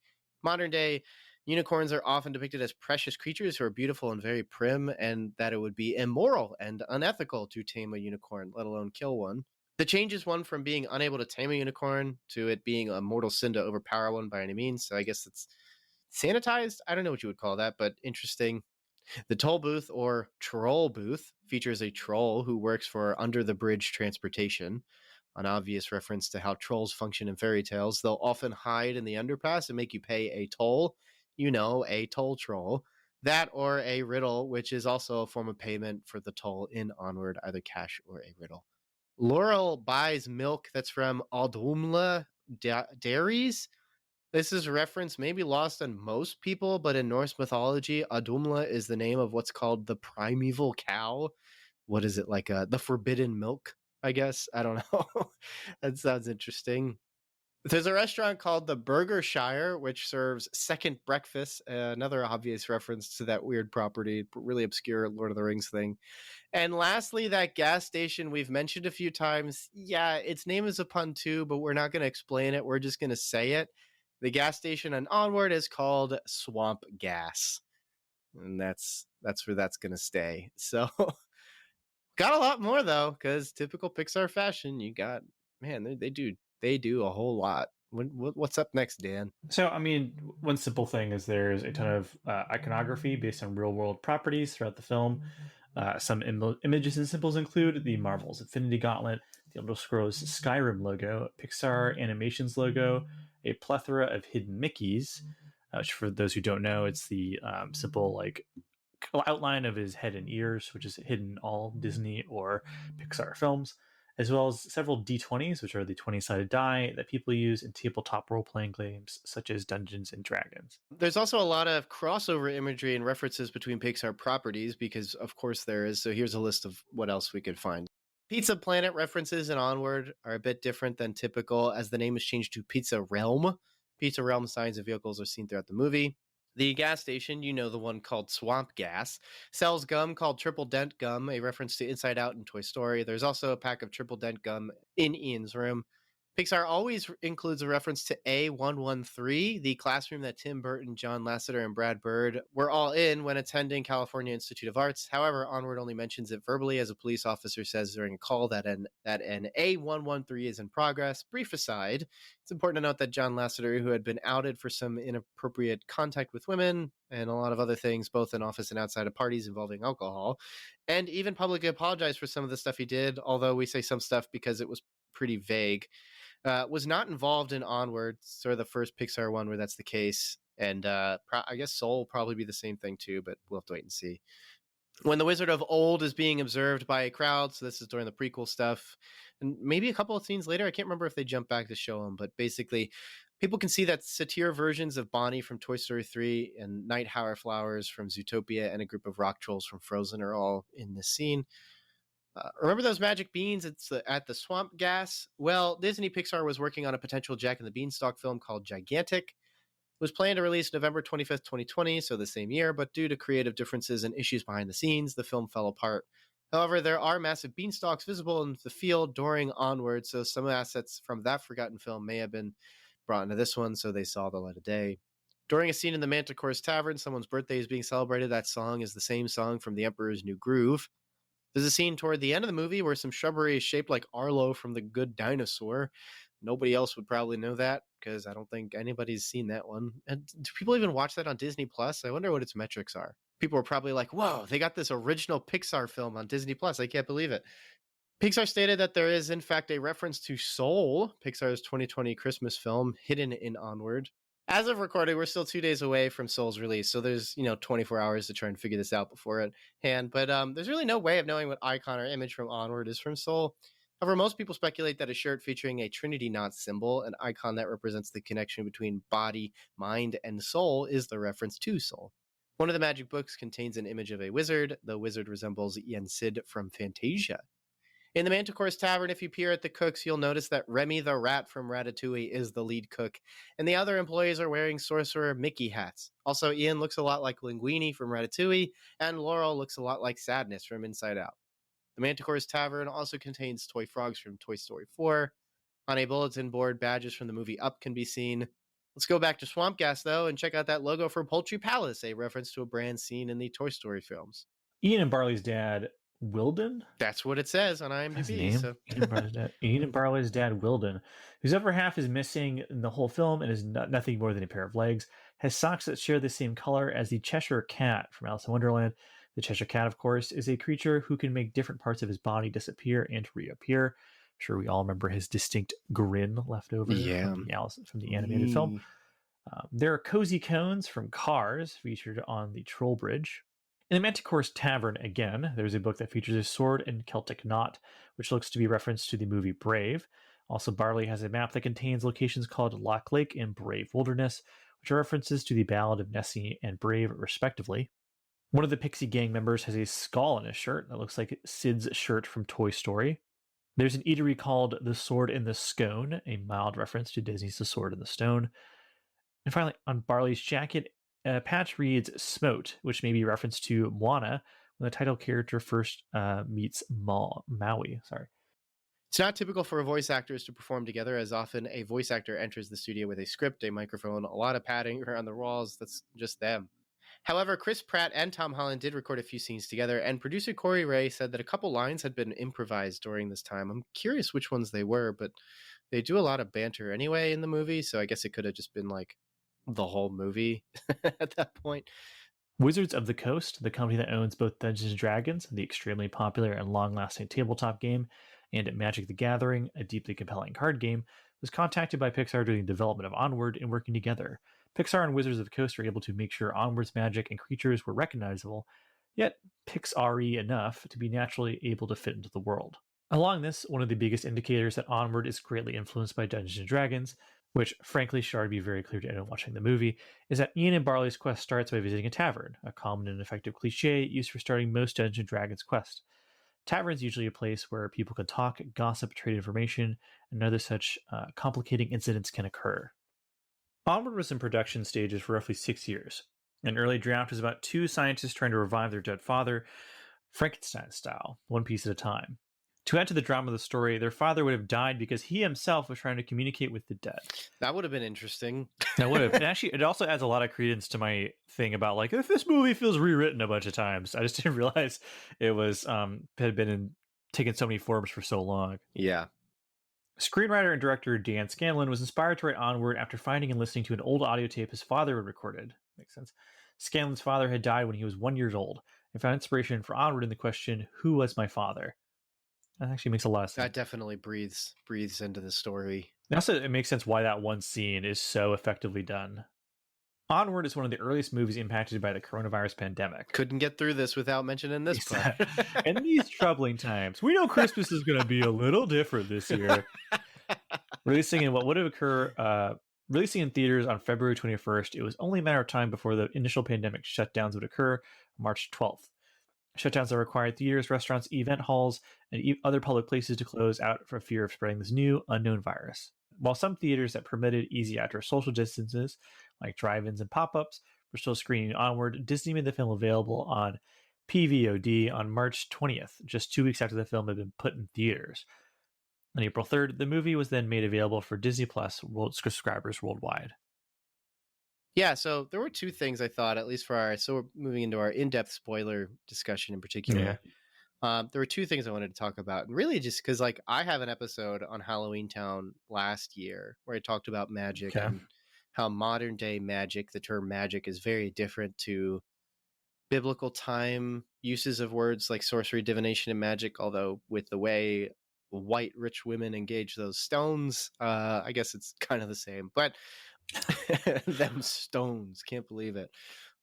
Speaker 1: Modern day Unicorns are often depicted as precious creatures who are beautiful and very prim, and that it would be immoral and unethical to tame a unicorn, let alone kill one. The change is one from being unable to tame a unicorn to it being a mortal sin to overpower one by any means. So I guess it's sanitized. I don't know what you would call that, but interesting. The toll booth or troll booth features a troll who works for under the bridge transportation, an obvious reference to how trolls function in fairy tales. They'll often hide in the underpass and make you pay a toll, a toll troll. That or a riddle, which is also a form of payment for the toll in Onward, either cash or a riddle. Laurel buys milk that's from Aldumla Dairies. This is a reference maybe lost on most people, but in Norse mythology, Adumla is the name of what's called the primeval cow. What is it, like the forbidden milk, I guess? I don't know. That sounds interesting. There's a restaurant called the Burgershire, which serves second breakfast, another obvious reference to that weird property, really obscure Lord of the Rings thing. And lastly, that gas station we've mentioned a few times. Yeah, its name is a pun too, but we're not going to explain it. We're just going to say it. The gas station on Onward is called Swamp Gas. And that's where that's going to stay. So got a lot more though, because typical Pixar fashion, you got, man, they do a whole lot. What's up next, Dan?
Speaker 2: So, I mean, one simple thing is there's a ton of iconography based on real world properties throughout the film. Some images and symbols include the Marvel's Infinity Gauntlet, the Elder Scrolls Skyrim logo, Pixar Animations logo, a plethora of hidden Mickeys, which for those who don't know, it's the simple like outline of his head and ears, which is hidden in all Disney or Pixar films, as well as several D20s, which are the 20-sided die that people use in tabletop role-playing games such as Dungeons and Dragons.
Speaker 1: There's also a lot of crossover imagery and references between Pixar properties because, of course, there is. So here's a list of what else we could find. Pizza Planet references in Onward are a bit different than typical, as the name is changed to Pizza Realm. Pizza Realm signs and vehicles are seen throughout the movie. The gas station, the one called Swamp Gas, sells gum called Triple Dent Gum, a reference to Inside Out in Toy Story. There's also a pack of Triple Dent Gum in Ian's room. Pixar always includes a reference to A113, the classroom that Tim Burton, John Lasseter, and Brad Bird were all in when attending California Institute of Arts. However, Onward only mentions it verbally, as a police officer says during a call that an A113 is in progress. Brief aside, it's important to note that John Lasseter, who had been outed for some inappropriate contact with women and a lot of other things, both in office and outside of parties involving alcohol, and even publicly apologized for some of the stuff he did, although we say some stuff because it was pretty vague, was not involved in Onward, sort of the first Pixar one where that's the case. And I guess Soul will probably be the same thing too, but we'll have to wait and see. When the Wizard of Old is being observed by a crowd, so this is during the prequel stuff, and maybe a couple of scenes later, I can't remember if they jump back to show him, but basically people can see that satyr versions of Bonnie from Toy Story 3 and Night Howler Flowers from Zootopia and a group of rock trolls from Frozen are all in this scene. Remember those magic beans at the Swamp Gas? Well, Disney Pixar was working on a potential Jack and the Beanstalk film called Gigantic. It was planned to release November 25th, 2020, so the same year, but due to creative differences and issues behind the scenes, the film fell apart. However, there are massive beanstalks visible in the field during Onward, so some assets from that forgotten film may have been brought into this one, so they saw the light of day. During a scene in the Manticore's Tavern, someone's birthday is being celebrated. That song is the same song from The Emperor's New Groove. There's a scene toward the end of the movie where some shrubbery is shaped like Arlo from The Good Dinosaur. Nobody else would probably know that because I don't think anybody's seen that one. And do people even watch that on Disney Plus? I wonder what its metrics are. People are probably like, whoa, they got this original Pixar film on Disney Plus. I can't believe it. Pixar stated that there is, in fact, a reference to Soul, Pixar's 2020 Christmas film, hidden in Onward. As of recording, we're still 2 days away from Soul's release, so there's 24 hours to try and figure this out beforehand. But there's really no way of knowing what icon or image from Onward is from Soul. However, most people speculate that a shirt featuring a Trinity knot symbol, an icon that represents the connection between body, mind, and soul, is the reference to Soul. One of the magic books contains an image of a wizard. The wizard resembles Yen Sid from Fantasia. In the Manticore's Tavern, if you peer at the cooks, you'll notice that Remy the rat from Ratatouille is the lead cook, and the other employees are wearing Sorcerer Mickey hats. Also, Ian looks a lot like Linguini from Ratatouille, and Laurel looks a lot like Sadness from Inside Out. The Manticore's Tavern also contains toy frogs from Toy Story 4. On a bulletin board, badges from the movie Up can be seen. Let's go back to Swamp Gas, though, and check out that logo for Poultry Palace, a reference to a brand seen in the Toy Story films.
Speaker 2: Ian and Barley's dad, Wilden?
Speaker 1: That's what it says on
Speaker 2: That's his
Speaker 1: IMDb.
Speaker 2: name?
Speaker 1: So.
Speaker 2: Ian and Barley's dad, Wilden, whose upper half is missing in the whole film and is nothing more than a pair of legs, has socks that share the same color as the Cheshire Cat from Alice in Wonderland. The Cheshire Cat, of course, is a creature who can make different parts of his body disappear and reappear. I'm sure we all remember his distinct grin left over from the animated film. There are cozy cones from Cars featured on the Troll Bridge. In the Manticore's Tavern, again, there's a book that features a sword and Celtic knot, which looks to be a reference to the movie Brave. Also, Barley has a map that contains locations called Lock Lake and Brave Wilderness, which are references to the Ballad of Nessie and Brave, respectively. One of the Pixie Gang members has a skull on his shirt that looks like Sid's shirt from Toy Story. There's an eatery called The Sword and the Scone, a mild reference to Disney's The Sword and the Stone. And finally, on Barley's jacket, a patch reads Smote, which may be a reference to Moana when the title character first meets Maui.
Speaker 1: It's not typical for voice actors to perform together, as often a voice actor enters the studio with a script, a microphone, a lot of padding around the walls. That's just them. However, Chris Pratt and Tom Holland did record a few scenes together, and producer Corey Ray said that a couple lines had been improvised during this time. I'm curious which ones they were, but they do a lot of banter anyway in the movie, so I guess it could have just been like the whole movie at that point.
Speaker 2: Wizards of the Coast, the company that owns both Dungeons & Dragons, the extremely popular and long-lasting tabletop game, and Magic the Gathering, a deeply compelling card game, was contacted by Pixar during the development of Onward and working together. Pixar and Wizards of the Coast were able to make sure Onward's magic and creatures were recognizable, yet Pixar-y enough to be naturally able to fit into the world. Along this, one of the biggest indicators that Onward is greatly influenced by Dungeons & Dragons, which frankly should already be very clear to anyone watching the movie, is that Ian and Barley's quest starts by visiting a tavern, a common and effective cliche used for starting most Dungeons & Dragons quests. Taverns usually a place where people can talk, gossip, trade information, and other such complicating incidents can occur. Onward was in production stages for roughly 6 years. An early draft was about 2 scientists trying to revive their dead father, Frankenstein style, one piece at a time. To add to the drama of the story, their father would have died because he himself was trying to communicate with the dead.
Speaker 1: That would have been interesting.
Speaker 2: That would have. And actually, it also adds a lot of credence to my thing about, like, if this movie feels rewritten a bunch of times. I just didn't realize it was had been taken so many forms for so long.
Speaker 1: Yeah.
Speaker 2: Screenwriter and director Dan Scanlon was inspired to write Onward after finding and listening to an old audio tape his father had recorded. Makes sense. Scanlon's father had died when he was 1 year old and found inspiration for Onward in the question, who was my father? That actually makes a lot of sense.
Speaker 1: That definitely breathes into the story.
Speaker 2: Also, it makes sense why that one scene is so effectively done. Onward is one of the earliest movies impacted by the coronavirus pandemic.
Speaker 1: Couldn't get through this without mentioning this part.
Speaker 2: In these troubling times, we know Christmas is going to be a little different this year. Releasing in theaters on February 21st, it was only a matter of time before the initial pandemic shutdowns would occur March 12th. Shutdowns that required theaters, restaurants, event halls, and other public places to close out for fear of spreading this new, unknown virus. While some theaters that permitted easy outdoor social distances, like drive-ins and pop-ups, were still screening Onward, Disney made the film available on PVOD on March 20th, just 2 weeks after the film had been put in theaters. On April 3rd, the movie was then made available for Disney Plus subscribers worldwide.
Speaker 1: Yeah, so there were 2 things I thought, at least so we're moving into our in-depth spoiler discussion in particular. Yeah. There were 2 things I wanted to talk about, and really just because, like, I have an episode on Halloween Town last year where I talked about magic and how modern day magic, the term magic, is very different to biblical time uses of words like sorcery, divination, and magic, although with the way white rich women engage those stones, I guess it's kind of the same, but them stones, can't believe it.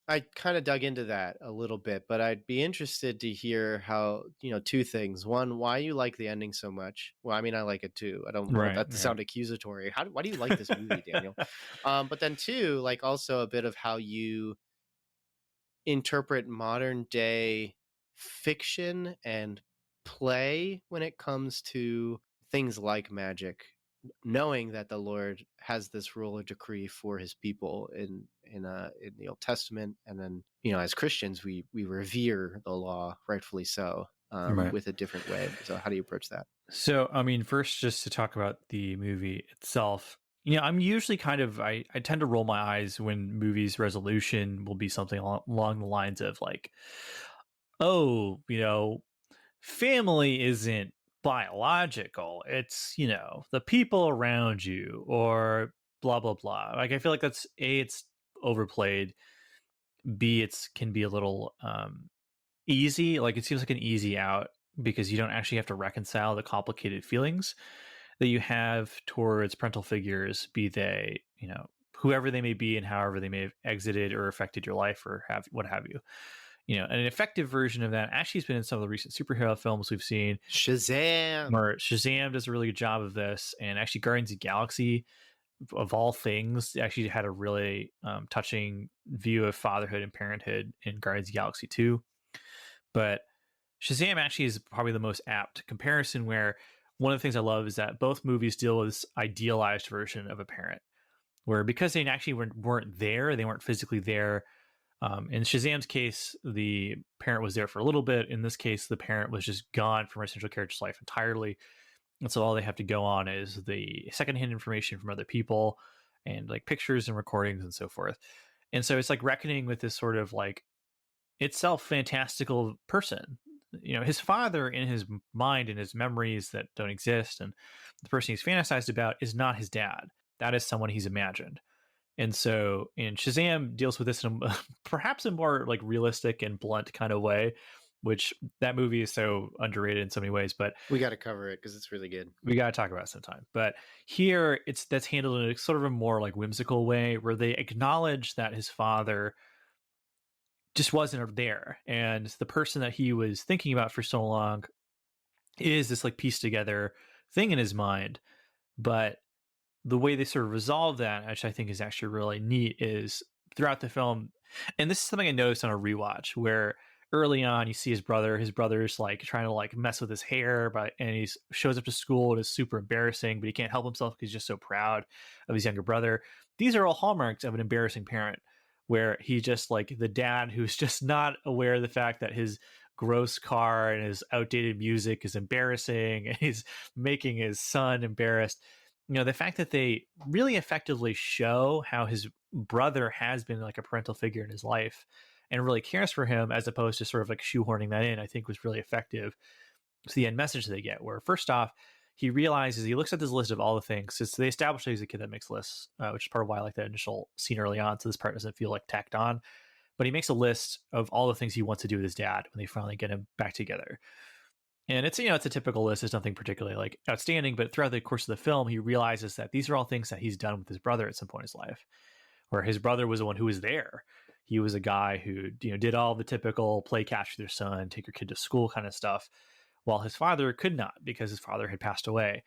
Speaker 1: I kind of dug into that a little bit, but I'd be interested to hear how, 2 things. One, why you like the ending so much. Well, I mean, I like it too. I don't want that to sound accusatory. Why do you like this movie, Daniel? But then 2, like, also a bit of how you interpret modern day fiction and play when it comes to things like magic, knowing that the Lord has this rule or decree for his people in the Old Testament, and then as Christians we revere the law, rightfully so, with a different way. So how do you approach that?
Speaker 2: So I mean, first, just to talk about the movie itself, I'm usually I tend to roll my eyes when movies resolution will be something along the lines of like, oh, family isn't biological. It's, the people around you or blah, blah, blah. Like, I feel like that's A, it's overplayed. B, it's can be a little easy. Like, it seems like an easy out because you don't actually have to reconcile the complicated feelings that you have towards parental figures, be they, whoever they may be and however they may have exited or affected your life or have what have you. An effective version of that actually has been in some of the recent superhero films we've seen.
Speaker 1: Shazam!
Speaker 2: Where Shazam does a really good job of this, and actually Guardians of the Galaxy, of all things, actually had a really touching view of fatherhood and parenthood in Guardians of the Galaxy 2. But Shazam actually is probably the most apt comparison, where one of the things I love is that both movies deal with this idealized version of a parent, where because they actually weren't there, they weren't physically there. In Shazam's case, the parent was there for a little bit. In this case, the parent was just gone from our central character's life entirely. And so all they have to go on is the secondhand information from other people and like pictures and recordings and so forth. And so it's like reckoning with this sort of like itself fantastical person. His father in his mind and his memories that don't exist, and the person he's fantasized about is not his dad. That is someone he's imagined. And so, and Shazam deals with this in perhaps a more like realistic and blunt kind of way, which that movie is so underrated in so many ways. But
Speaker 1: we got to cover it because it's really good.
Speaker 2: We got to talk about it sometime. But here, that's handled in a sort of a more like whimsical way, where they acknowledge that his father just wasn't there, and the person that he was thinking about for so long is this like pieced together thing in his mind. But the way they sort of resolve that, which I think is actually really neat, is throughout the film, and this is something I noticed on a rewatch, where early on you see his brother's like trying to like mess with his hair, and he shows up to school and is super embarrassing, but he can't help himself because he's just so proud of his younger brother. These are all hallmarks of an embarrassing parent, where he just like the dad who's just not aware of the fact that his gross car and his outdated music is embarrassing, and he's making his son embarrassed. The fact that they really effectively show how his brother has been like a parental figure in his life and really cares for him, as opposed to sort of like shoehorning that in, I think was really effective. It's the end message they get, where first off, he realizes, he looks at this list of all the things. So they establish that he's a kid that makes lists, which is part of why I like that initial scene early on. So this part doesn't feel like tacked on, but he makes a list of all the things he wants to do with his dad when they finally get him back together. And it's, it's a typical list. It's nothing particularly like outstanding, but throughout the course of the film, he realizes that these are all things that he's done with his brother at some point in his life, where his brother was the one who was there. He was a guy who, did all the typical play catch with your son, take your kid to school kind of stuff, while his father could not, because his father had passed away.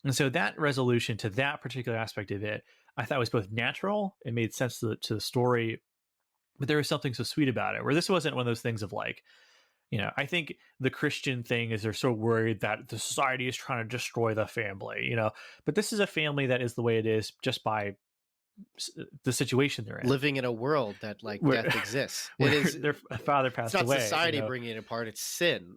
Speaker 2: And so that resolution to that particular aspect of it, I thought was both natural, it made sense to the story, but there was something so sweet about it, where this wasn't one of those things of like, I think the Christian thing is they're so worried that the society is trying to destroy the family, but this is a family that is the way it is just by the situation they're in,
Speaker 1: living in a world that like death exists.
Speaker 2: It is their father passed away.
Speaker 1: It's not society bringing it apart, it's sin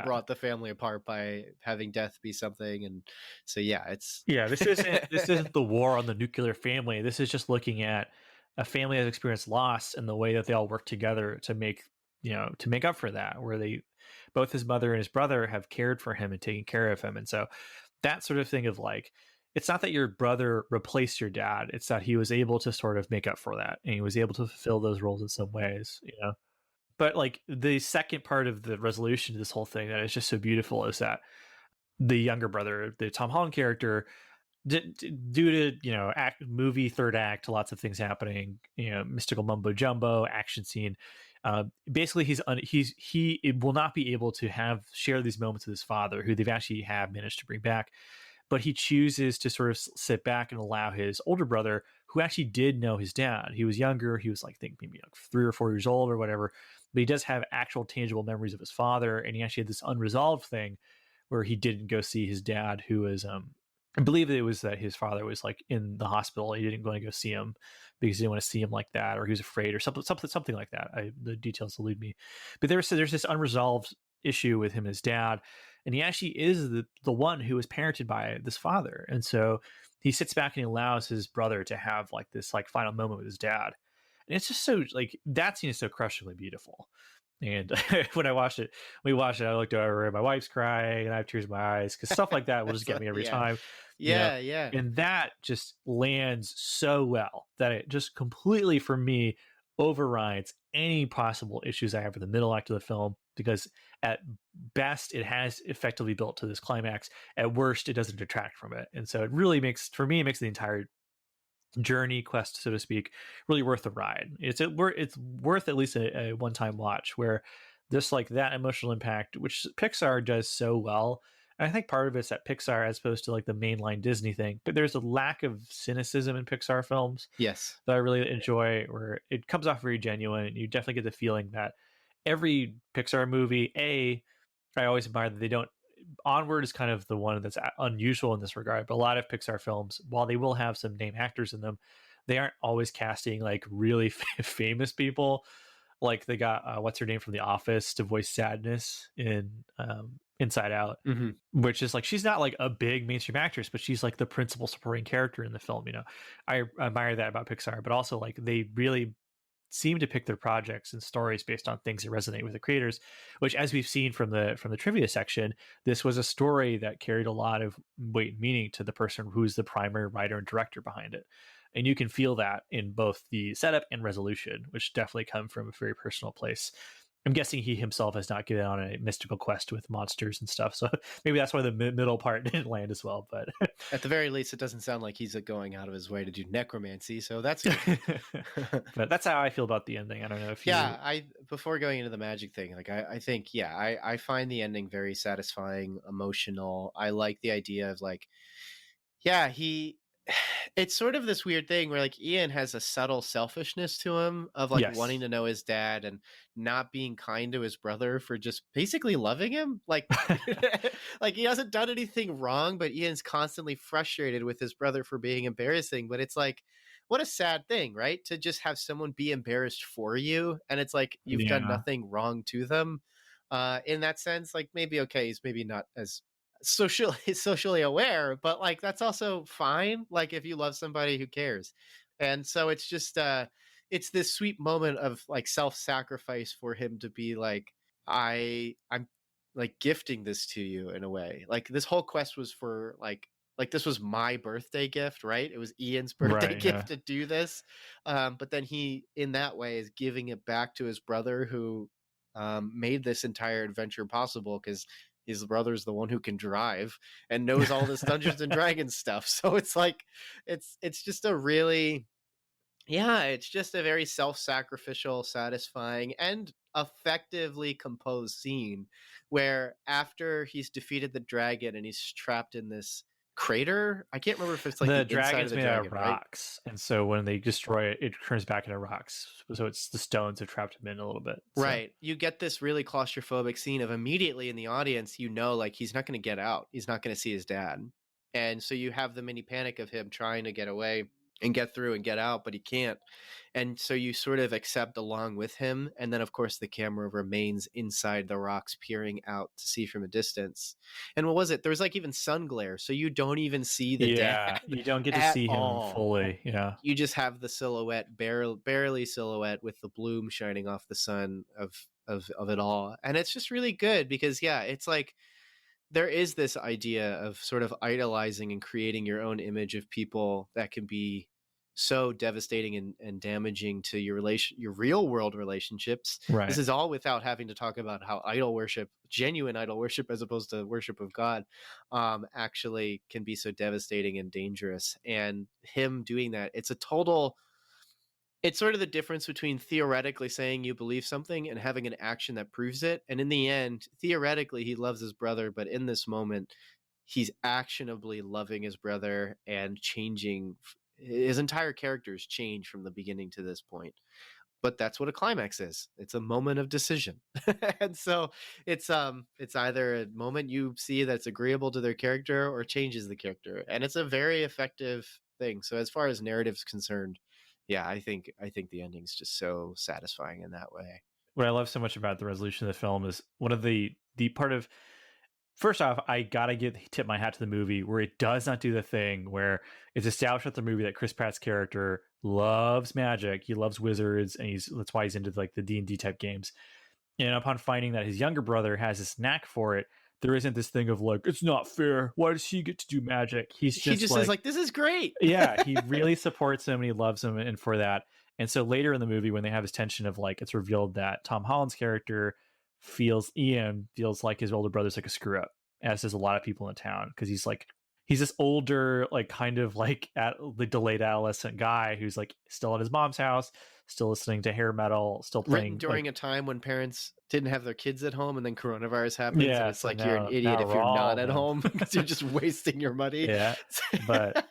Speaker 1: brought the family apart by having death be something. And so this isn't the war on the nuclear family. This is just looking at a family that's experienced loss and the way that they all work together to make up for that, where both his mother and his brother have cared for him and taken care of him. And so that sort of thing of like, it's not that your brother replaced your dad, it's that he was able to sort of make up for that, and he was able to fulfill those roles in some ways, But like the second part of the resolution to this whole thing that is just so beautiful is that the younger brother, the Tom Holland character, due to movie third act, lots of things happening, mystical mumbo jumbo action scene, basically he will not be able to share these moments with his father, who they've actually have managed to bring back, but he chooses to sort of sit back and allow his older brother, who actually did know his dad. He was younger. He was like, I think maybe like 3 or 4 years old or whatever, but he does have actual tangible memories of his father. And he actually had this unresolved thing where he didn't go see his dad, who was, I believe it was that his father was like in the hospital. He didn't want to go see him because he didn't want to see him like that, or he was afraid, or something like that. The details elude me, but there's this unresolved issue with him and his dad.
Speaker 2: and he actually is the one who was parented by this father. And so he sits back and he allows his brother to have like this like final moment with his dad, and it's just so like that scene is so crushingly beautiful. And when we watched it, I looked over and my wife's crying and I have tears in my eyes because stuff like that will just get me every
Speaker 1: Yeah.
Speaker 2: time.
Speaker 1: Yeah.
Speaker 2: And that just lands so well that it just completely, for me, overrides any possible issues I have with the middle act of the film, because at best it has effectively built to this climax. At worst, it doesn't detract from it. And so it really makes, for me, it makes the entire journey quest, so to speak, really worth the ride. It's worth at least a one-time watch, where this like that emotional impact, which Pixar does so well. And I think part of it's that Pixar, as opposed to like the mainline Disney thing, but there's a lack of cynicism in Pixar films
Speaker 1: Yes.
Speaker 2: that I really enjoy, where it comes off very genuine. You definitely get the feeling that every Pixar movie, I always admire that they don't. Onward is kind of the one that's unusual in this regard, but a lot of Pixar films, while they will have some name actors in them, they aren't always casting like really famous people. Like they got what's her name from The Office to voice Sadness in Inside Out, which is like, she's not like a big mainstream actress, but she's like the principal supporting character in the film. I admire that about Pixar, but also like they really seem to pick their projects and stories based on things that resonate with the creators, which, as we've seen from the trivia section, this was a story that carried a lot of weight and meaning to the person who's the primary writer and director behind it. And you can feel that in both the setup and resolution, which definitely come from a very personal place. I'm guessing he himself has not given on a mystical quest with monsters and stuff, so maybe that's why the middle part didn't land as well. But
Speaker 1: at the very least, it doesn't sound like he's going out of his way to do necromancy, so that's good.
Speaker 2: But that's how I feel about the ending. I don't know if
Speaker 1: I before going into the magic thing, like I think I find the ending very satisfying, emotional. I like the idea of like, it's sort of this weird thing where like Ian has a subtle selfishness to him of like wanting to know his dad and not being kind to his brother for just basically loving him. Like, like he hasn't done anything wrong, but Ian's constantly frustrated with his brother for being embarrassing. But it's like, what a sad thing, right? To just have someone be embarrassed for you. And it's like, you've done nothing wrong to them. In that sense, like maybe, okay, he's maybe not as socially aware, but like that's also fine, like if you love somebody, who cares? And so it's just it's this sweet moment of like self-sacrifice for him to be like, I'm like gifting this to you in a way. Like this whole quest was for like this was my birthday gift, right? It was Ian's birthday gift to do this, but then he in that way is giving it back to his brother, who made this entire adventure possible, because his brother's the one who can drive and knows all this Dungeons and Dragons stuff. So it's like, it's just a really, it's just a very self-sacrificial, satisfying, and effectively composed scene where after he's defeated the dragon and he's trapped in this crater. I can't remember if it's like
Speaker 2: the
Speaker 1: the inside of the
Speaker 2: made
Speaker 1: dragon,
Speaker 2: out of rocks, right? And so when they destroy it, it turns back into rocks. So it's the stones have trapped him in a little bit.
Speaker 1: Right. You get this really claustrophobic scene of immediately in the audience, like he's not going to get out. He's not going to see his dad. And so you have the mini panic of him trying to get away and get through and get out, but he can't. And so you sort of accept along with him. And then, of course, the camera remains inside the rocks, peering out to see from a distance. And what was it? There was like even sun glare. So you don't even see the dad.
Speaker 2: You don't get to see him fully. Yeah.
Speaker 1: You just have the silhouette, barely silhouette, with the bloom shining off the sun of it all. And it's just really good because, it's like, there is this idea of sort of idolizing and creating your own image of people that can be so devastating and damaging to your real world relationships.
Speaker 2: Right.
Speaker 1: This is all without having to talk about how genuine idol worship, as opposed to worship of God, actually can be so devastating and dangerous. And him doing that, it's sort of the difference between theoretically saying you believe something and having an action that proves it. And in the end, theoretically, he loves his brother, but in this moment, he's actionably loving his brother and changing. His entire character's changed from the beginning to this point. But that's what a climax is. It's a moment of decision. And so it's either a moment you see that's agreeable to their character or changes the character. And it's a very effective thing. So as far as narrative's concerned, I think the ending's just so satisfying in that way.
Speaker 2: What I love so much about the resolution of the film is one of the part of first off, I gotta tip my hat to the movie where it does not do the thing where it's established at the movie that Chris Pratt's character loves magic, he loves wizards, and that's why he's into like the D&D type games. And upon finding that his younger brother has this knack for it, there isn't this thing of like, it's not fair. Why does he get to do magic? He just
Speaker 1: says like, this is great.
Speaker 2: Yeah, he really supports him and he loves him, and for that. And so later in the movie, when they have this tension of like, it's revealed that Tom Holland's character Ian feels like his older brother's like a screw up, as does a lot of people in town, because he's this older, like kind of like at the delayed adolescent guy who's like still at his mom's house, still listening to hair metal, still playing
Speaker 1: during a time when parents didn't have their kids at home, and then coronavirus happens, and it's
Speaker 2: so
Speaker 1: like you're an idiot if you're not at home because you're just wasting your money.
Speaker 2: Yeah, but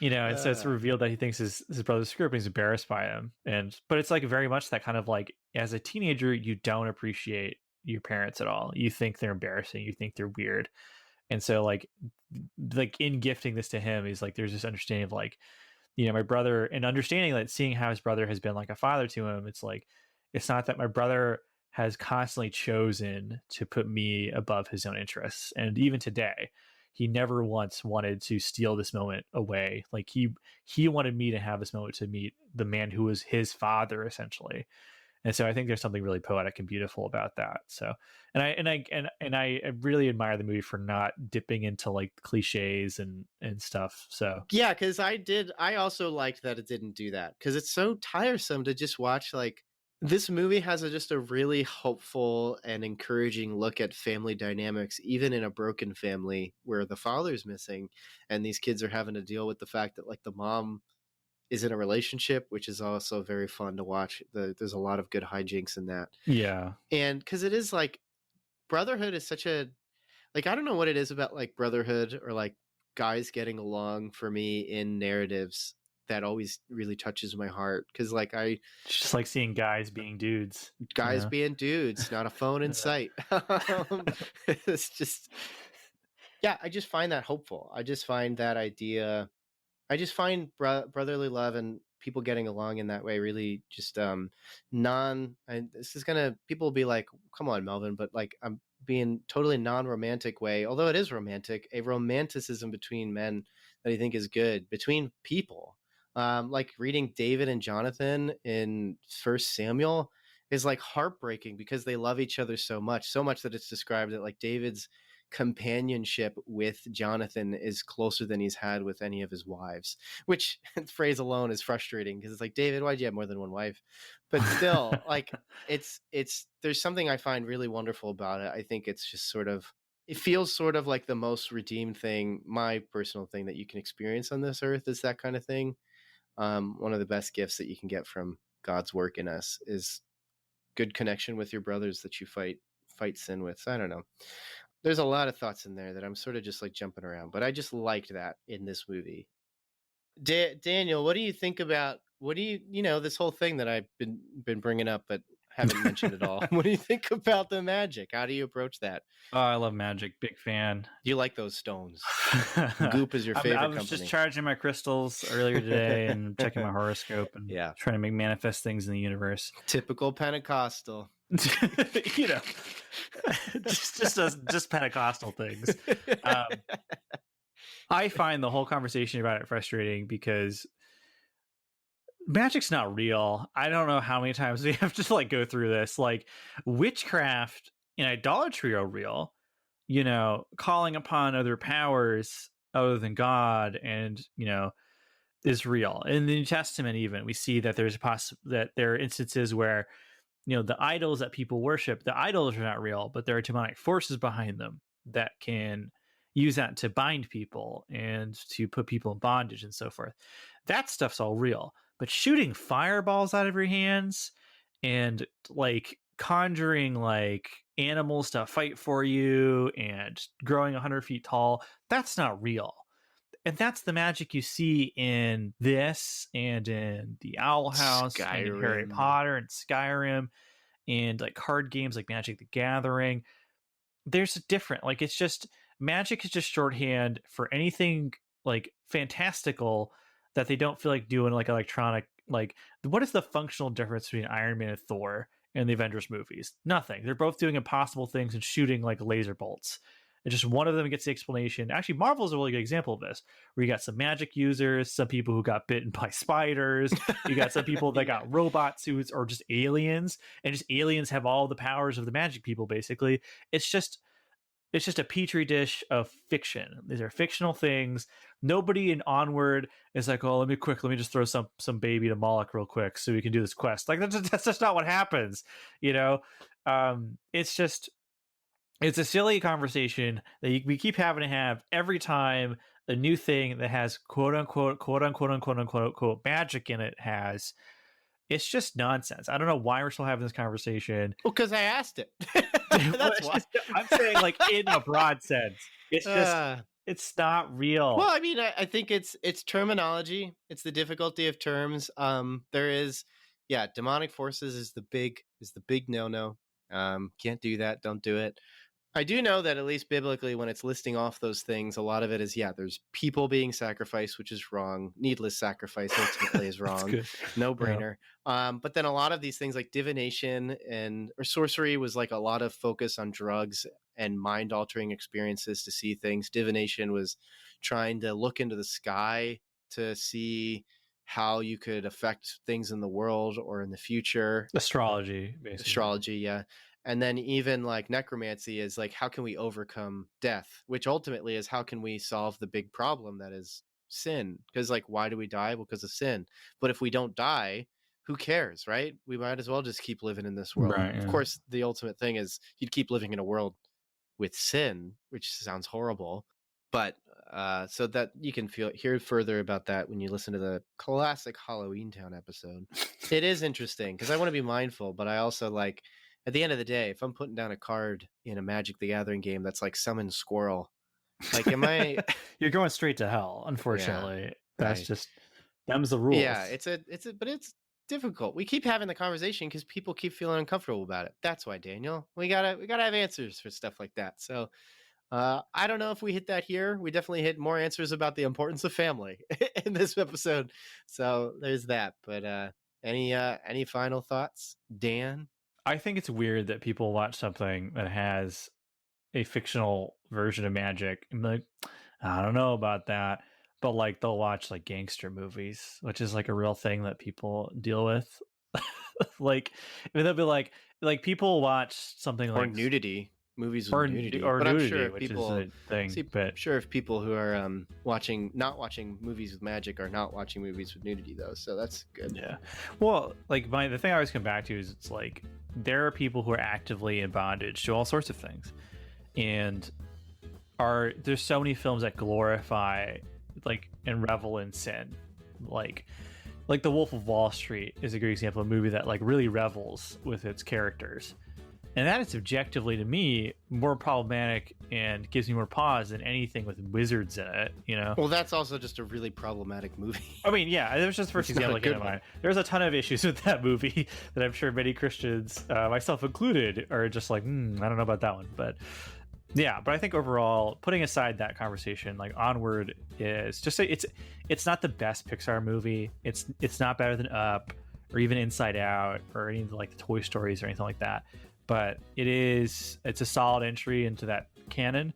Speaker 2: and so it's revealed that he thinks his brother's screw up and he's embarrassed by him, but it's like very much that kind of like, as a teenager, you don't appreciate your parents at all. You think they're embarrassing, you think they're weird. And so like in gifting this to him, he's like, there's this understanding of like, my brother, and understanding that, seeing how his brother has been like a father to him, it's like, it's not that my brother has constantly chosen to put me above his own interests. And even today, he never once wanted to steal this moment away. Like he wanted me to have this moment to meet the man who was his father, essentially. And so I think there's something really poetic and beautiful about that. So, and I really admire the movie for not dipping into like cliches and stuff. So
Speaker 1: yeah, because I also liked that it didn't do that, because it's so tiresome to just watch. Like, this movie has just a really hopeful and encouraging look at family dynamics, even in a broken family where the father's missing, and these kids are having to deal with the fact that like the mom is in a relationship, which is also very fun to watch. There's a lot of good hijinks in that.
Speaker 2: Yeah.
Speaker 1: And because it is like, brotherhood is such a, like, I don't know what it is about like brotherhood or like guys getting along for me in narratives that always really touches my heart. Because like I
Speaker 2: just like seeing guys being dudes.
Speaker 1: Being dudes, not a phone in sight. It's just, yeah, I just find that hopeful. I just find that idea, I just find brotherly love and people getting along in that way really just and this is gonna, people will be like, come on, Melvin, but like, I'm being totally non-romantic way, although it is romantic, a romanticism between men that I think is good between people. Like reading David and Jonathan in First Samuel is like heartbreaking, because they love each other so much that it's described that like David's companionship with Jonathan is closer than he's had with any of his wives, which phrase alone is frustrating, because it's like, David, why'd you have more than one wife? But still, like it's there's something I find really wonderful about it. I think it's just sort of, it feels sort of like the most redeemed thing, my personal thing, that you can experience on this earth is that kind of thing. One of the best gifts that you can get from God's work in us is good connection with your brothers that you fight sin with. So I don't know. There's a lot of thoughts in there that I'm sort of just like jumping around, but I just liked that in this movie. Daniel, what do you think about, this whole thing that I've been bringing up but haven't mentioned at all? What do you think about the magic? How do you approach that?
Speaker 2: Oh, I love magic. Big fan.
Speaker 1: You like those stones. Goop is your favorite
Speaker 2: I was
Speaker 1: company.
Speaker 2: just charging my crystals earlier today and checking my horoscope and trying to manifest things in the universe.
Speaker 1: Typical Pentecostal.
Speaker 2: just Pentecostal things. I find the whole conversation about it frustrating because magic's not real. I don't know how many times we have to like go through this. Like, witchcraft and idolatry are real. Calling upon other powers other than God, and is real. In the New Testament, even we see that there's that there are instances where the idols that people worship, the idols are not real, but there are demonic forces behind them that can use that to bind people and to put people in bondage and so forth. That stuff's all real. But shooting fireballs out of your hands and like conjuring like animals to fight for you and growing 100 feet tall, that's not real. And that's the magic you see in this and in the Owl House and in Harry Potter and Skyrim and like card games like Magic the Gathering. There's a different, like, it's just, magic is just shorthand for anything like fantastical that they don't feel like doing like electronic. Like, what is the functional difference between Iron Man and Thor in the Avengers movies? Nothing. They're both doing impossible things and shooting like laser bolts. It's just one of them gets the explanation. Actually, Marvel is a really good example of this, where you got some magic users, some people who got bitten by spiders, you got some people that got robot suits or just aliens, and just aliens have all the powers of the magic people, basically. It's just a petri dish of fiction. These are fictional things. Nobody in Onward is like, oh, let me just throw some baby to Moloch real quick so we can do this quest. Like that's just not what happens, you know. It's a silly conversation that we keep having to have every time a new thing that has quote unquote magic in it has. It's just nonsense. I don't know why we're still having this conversation.
Speaker 1: Well, because I asked it. That's why.
Speaker 2: I'm saying, like, in a broad sense. It's just it's not real.
Speaker 1: Well, I mean, I think it's terminology. It's the difficulty of terms. There is, demonic forces is the big no. Can't do that. Don't do it. I do know that at least biblically, when it's listing off those things, a lot of it is, there's people being sacrificed, which is wrong. Needless sacrifice ultimately is wrong. No brainer. Yeah. But then a lot of these things like divination or sorcery was like a lot of focus on drugs and mind altering experiences to see things. Divination was trying to look into the sky to see how you could affect things in the world or in the future.
Speaker 2: Astrology, basically.
Speaker 1: Astrology, yeah. And then even like necromancy is like, how can we overcome death? Which ultimately is how can we solve the big problem that is sin? Because like, why do we die? Well, because of sin. But if we don't die, who cares, right? We might as well just keep living in this world. Right, yeah. Of course, the ultimate thing is you'd keep living in a world with sin, which sounds horrible. But so that you can hear further about that when you listen to the classic Halloween Town episode. It is interesting because I want to be mindful, but I also like, at the end of the day, if I'm putting down a card in a Magic the Gathering game that's like summon squirrel, like, am I?
Speaker 2: You're going straight to hell. Unfortunately, that's just them's the rules.
Speaker 1: Yeah, but it's difficult. We keep having the conversation because people keep feeling uncomfortable about it. That's why, Daniel, we gotta have answers for stuff like that. So, I don't know if we hit that here. We definitely hit more answers about the importance of family in this episode. So there's that. But any final thoughts, Dan?
Speaker 2: I think it's weird that people watch something that has a fictional version of magic and be like, I don't know about that. But like they'll watch like gangster movies, which is like a real thing that people deal with. Like, I mean, they'll be like people watch something like
Speaker 1: nudity movies with nudity,
Speaker 2: or
Speaker 1: but
Speaker 2: nudity,
Speaker 1: I'm sure
Speaker 2: which
Speaker 1: people,
Speaker 2: is a thing. But
Speaker 1: sure if people who are not watching movies with magic are not watching movies with nudity though, so that's good.
Speaker 2: Yeah, well, like the thing I always come back to is it's like there are people who are actively in bondage to all sorts of things, and there's so many films that glorify like and revel in sin, like The Wolf of Wall Street is a great example of a movie that like really revels with its characters. And that is objectively, to me, more problematic and gives me more pause than anything with wizards in it, you know?
Speaker 1: Well, that's also just a really problematic movie.
Speaker 2: I mean, yeah, that was just the first example that came to mind. There's a ton of issues with that movie that I'm sure many Christians, myself included, are just like, I don't know about that one. But yeah, but I think overall, putting aside that conversation, like Onward is just, it's not the best Pixar movie. It's not better than Up or even Inside Out or any of like the Toy Stories or anything like that. But it's a solid entry into that canon,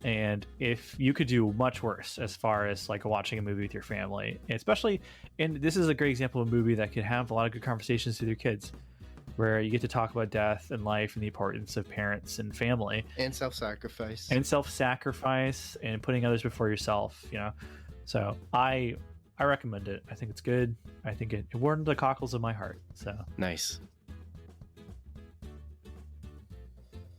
Speaker 2: and if you could do much worse as far as like watching a movie with your family, especially, and this is a great example of a movie that could have a lot of good conversations with your kids, where you get to talk about death and life and the importance of parents and family
Speaker 1: and self-sacrifice
Speaker 2: and putting others before yourself, you know. So I recommend it. I think it's good. I think it warmed the cockles of my heart. So
Speaker 1: nice.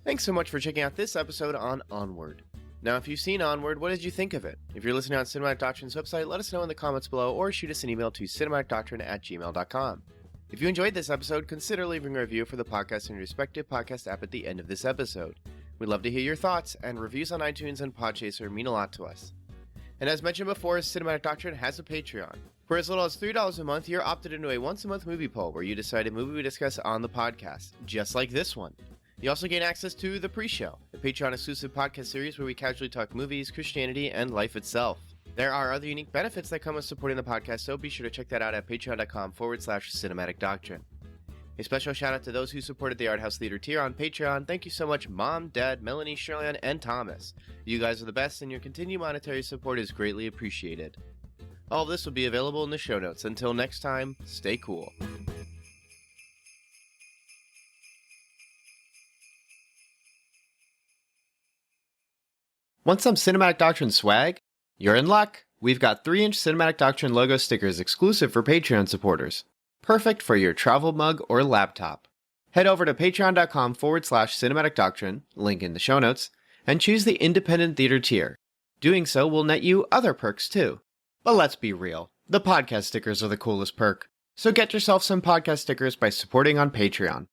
Speaker 1: Thanks so much for checking out this episode on Onward. Now, if you've seen Onward, what did you think of it? If you're listening on Cinematic Doctrine's website, let us know in the comments below or shoot us an email to cinematicdoctrine@gmail.com. If you enjoyed this episode, consider leaving a review for the podcast in your respective podcast app at the end of this episode. We'd love to hear your thoughts, and reviews on iTunes and Podchaser mean a lot to us. And as mentioned before, Cinematic Doctrine has a Patreon. For as little as $3 a month, you're opted into a once-a-month movie poll where you decide a movie we discuss on the podcast, just like this one. You also gain access to The Pre-Show, a Patreon-exclusive podcast series where we casually talk movies, Christianity, and life itself. There are other unique benefits that come with supporting the podcast, so be sure to check that out at patreon.com/cinematic doctrine. A special shout out to those who supported the Art House Theater tier on Patreon. Thank you so much, Mom, Dad, Melanie, Shirley, and Thomas. You guys are the best, and your continued monetary support is greatly appreciated. All of this will be available in the show notes. Until next time, stay cool. Want some Cinematic Doctrine swag? You're in luck! We've got 3-inch Cinematic Doctrine logo stickers exclusive for Patreon supporters. Perfect for your travel mug or laptop. Head over to patreon.com/Cinematic Doctrine, link in the show notes, and choose the Independent Theater tier. Doing so will net you other perks too. But let's be real, the podcast stickers are the coolest perk. So get yourself some podcast stickers by supporting on Patreon.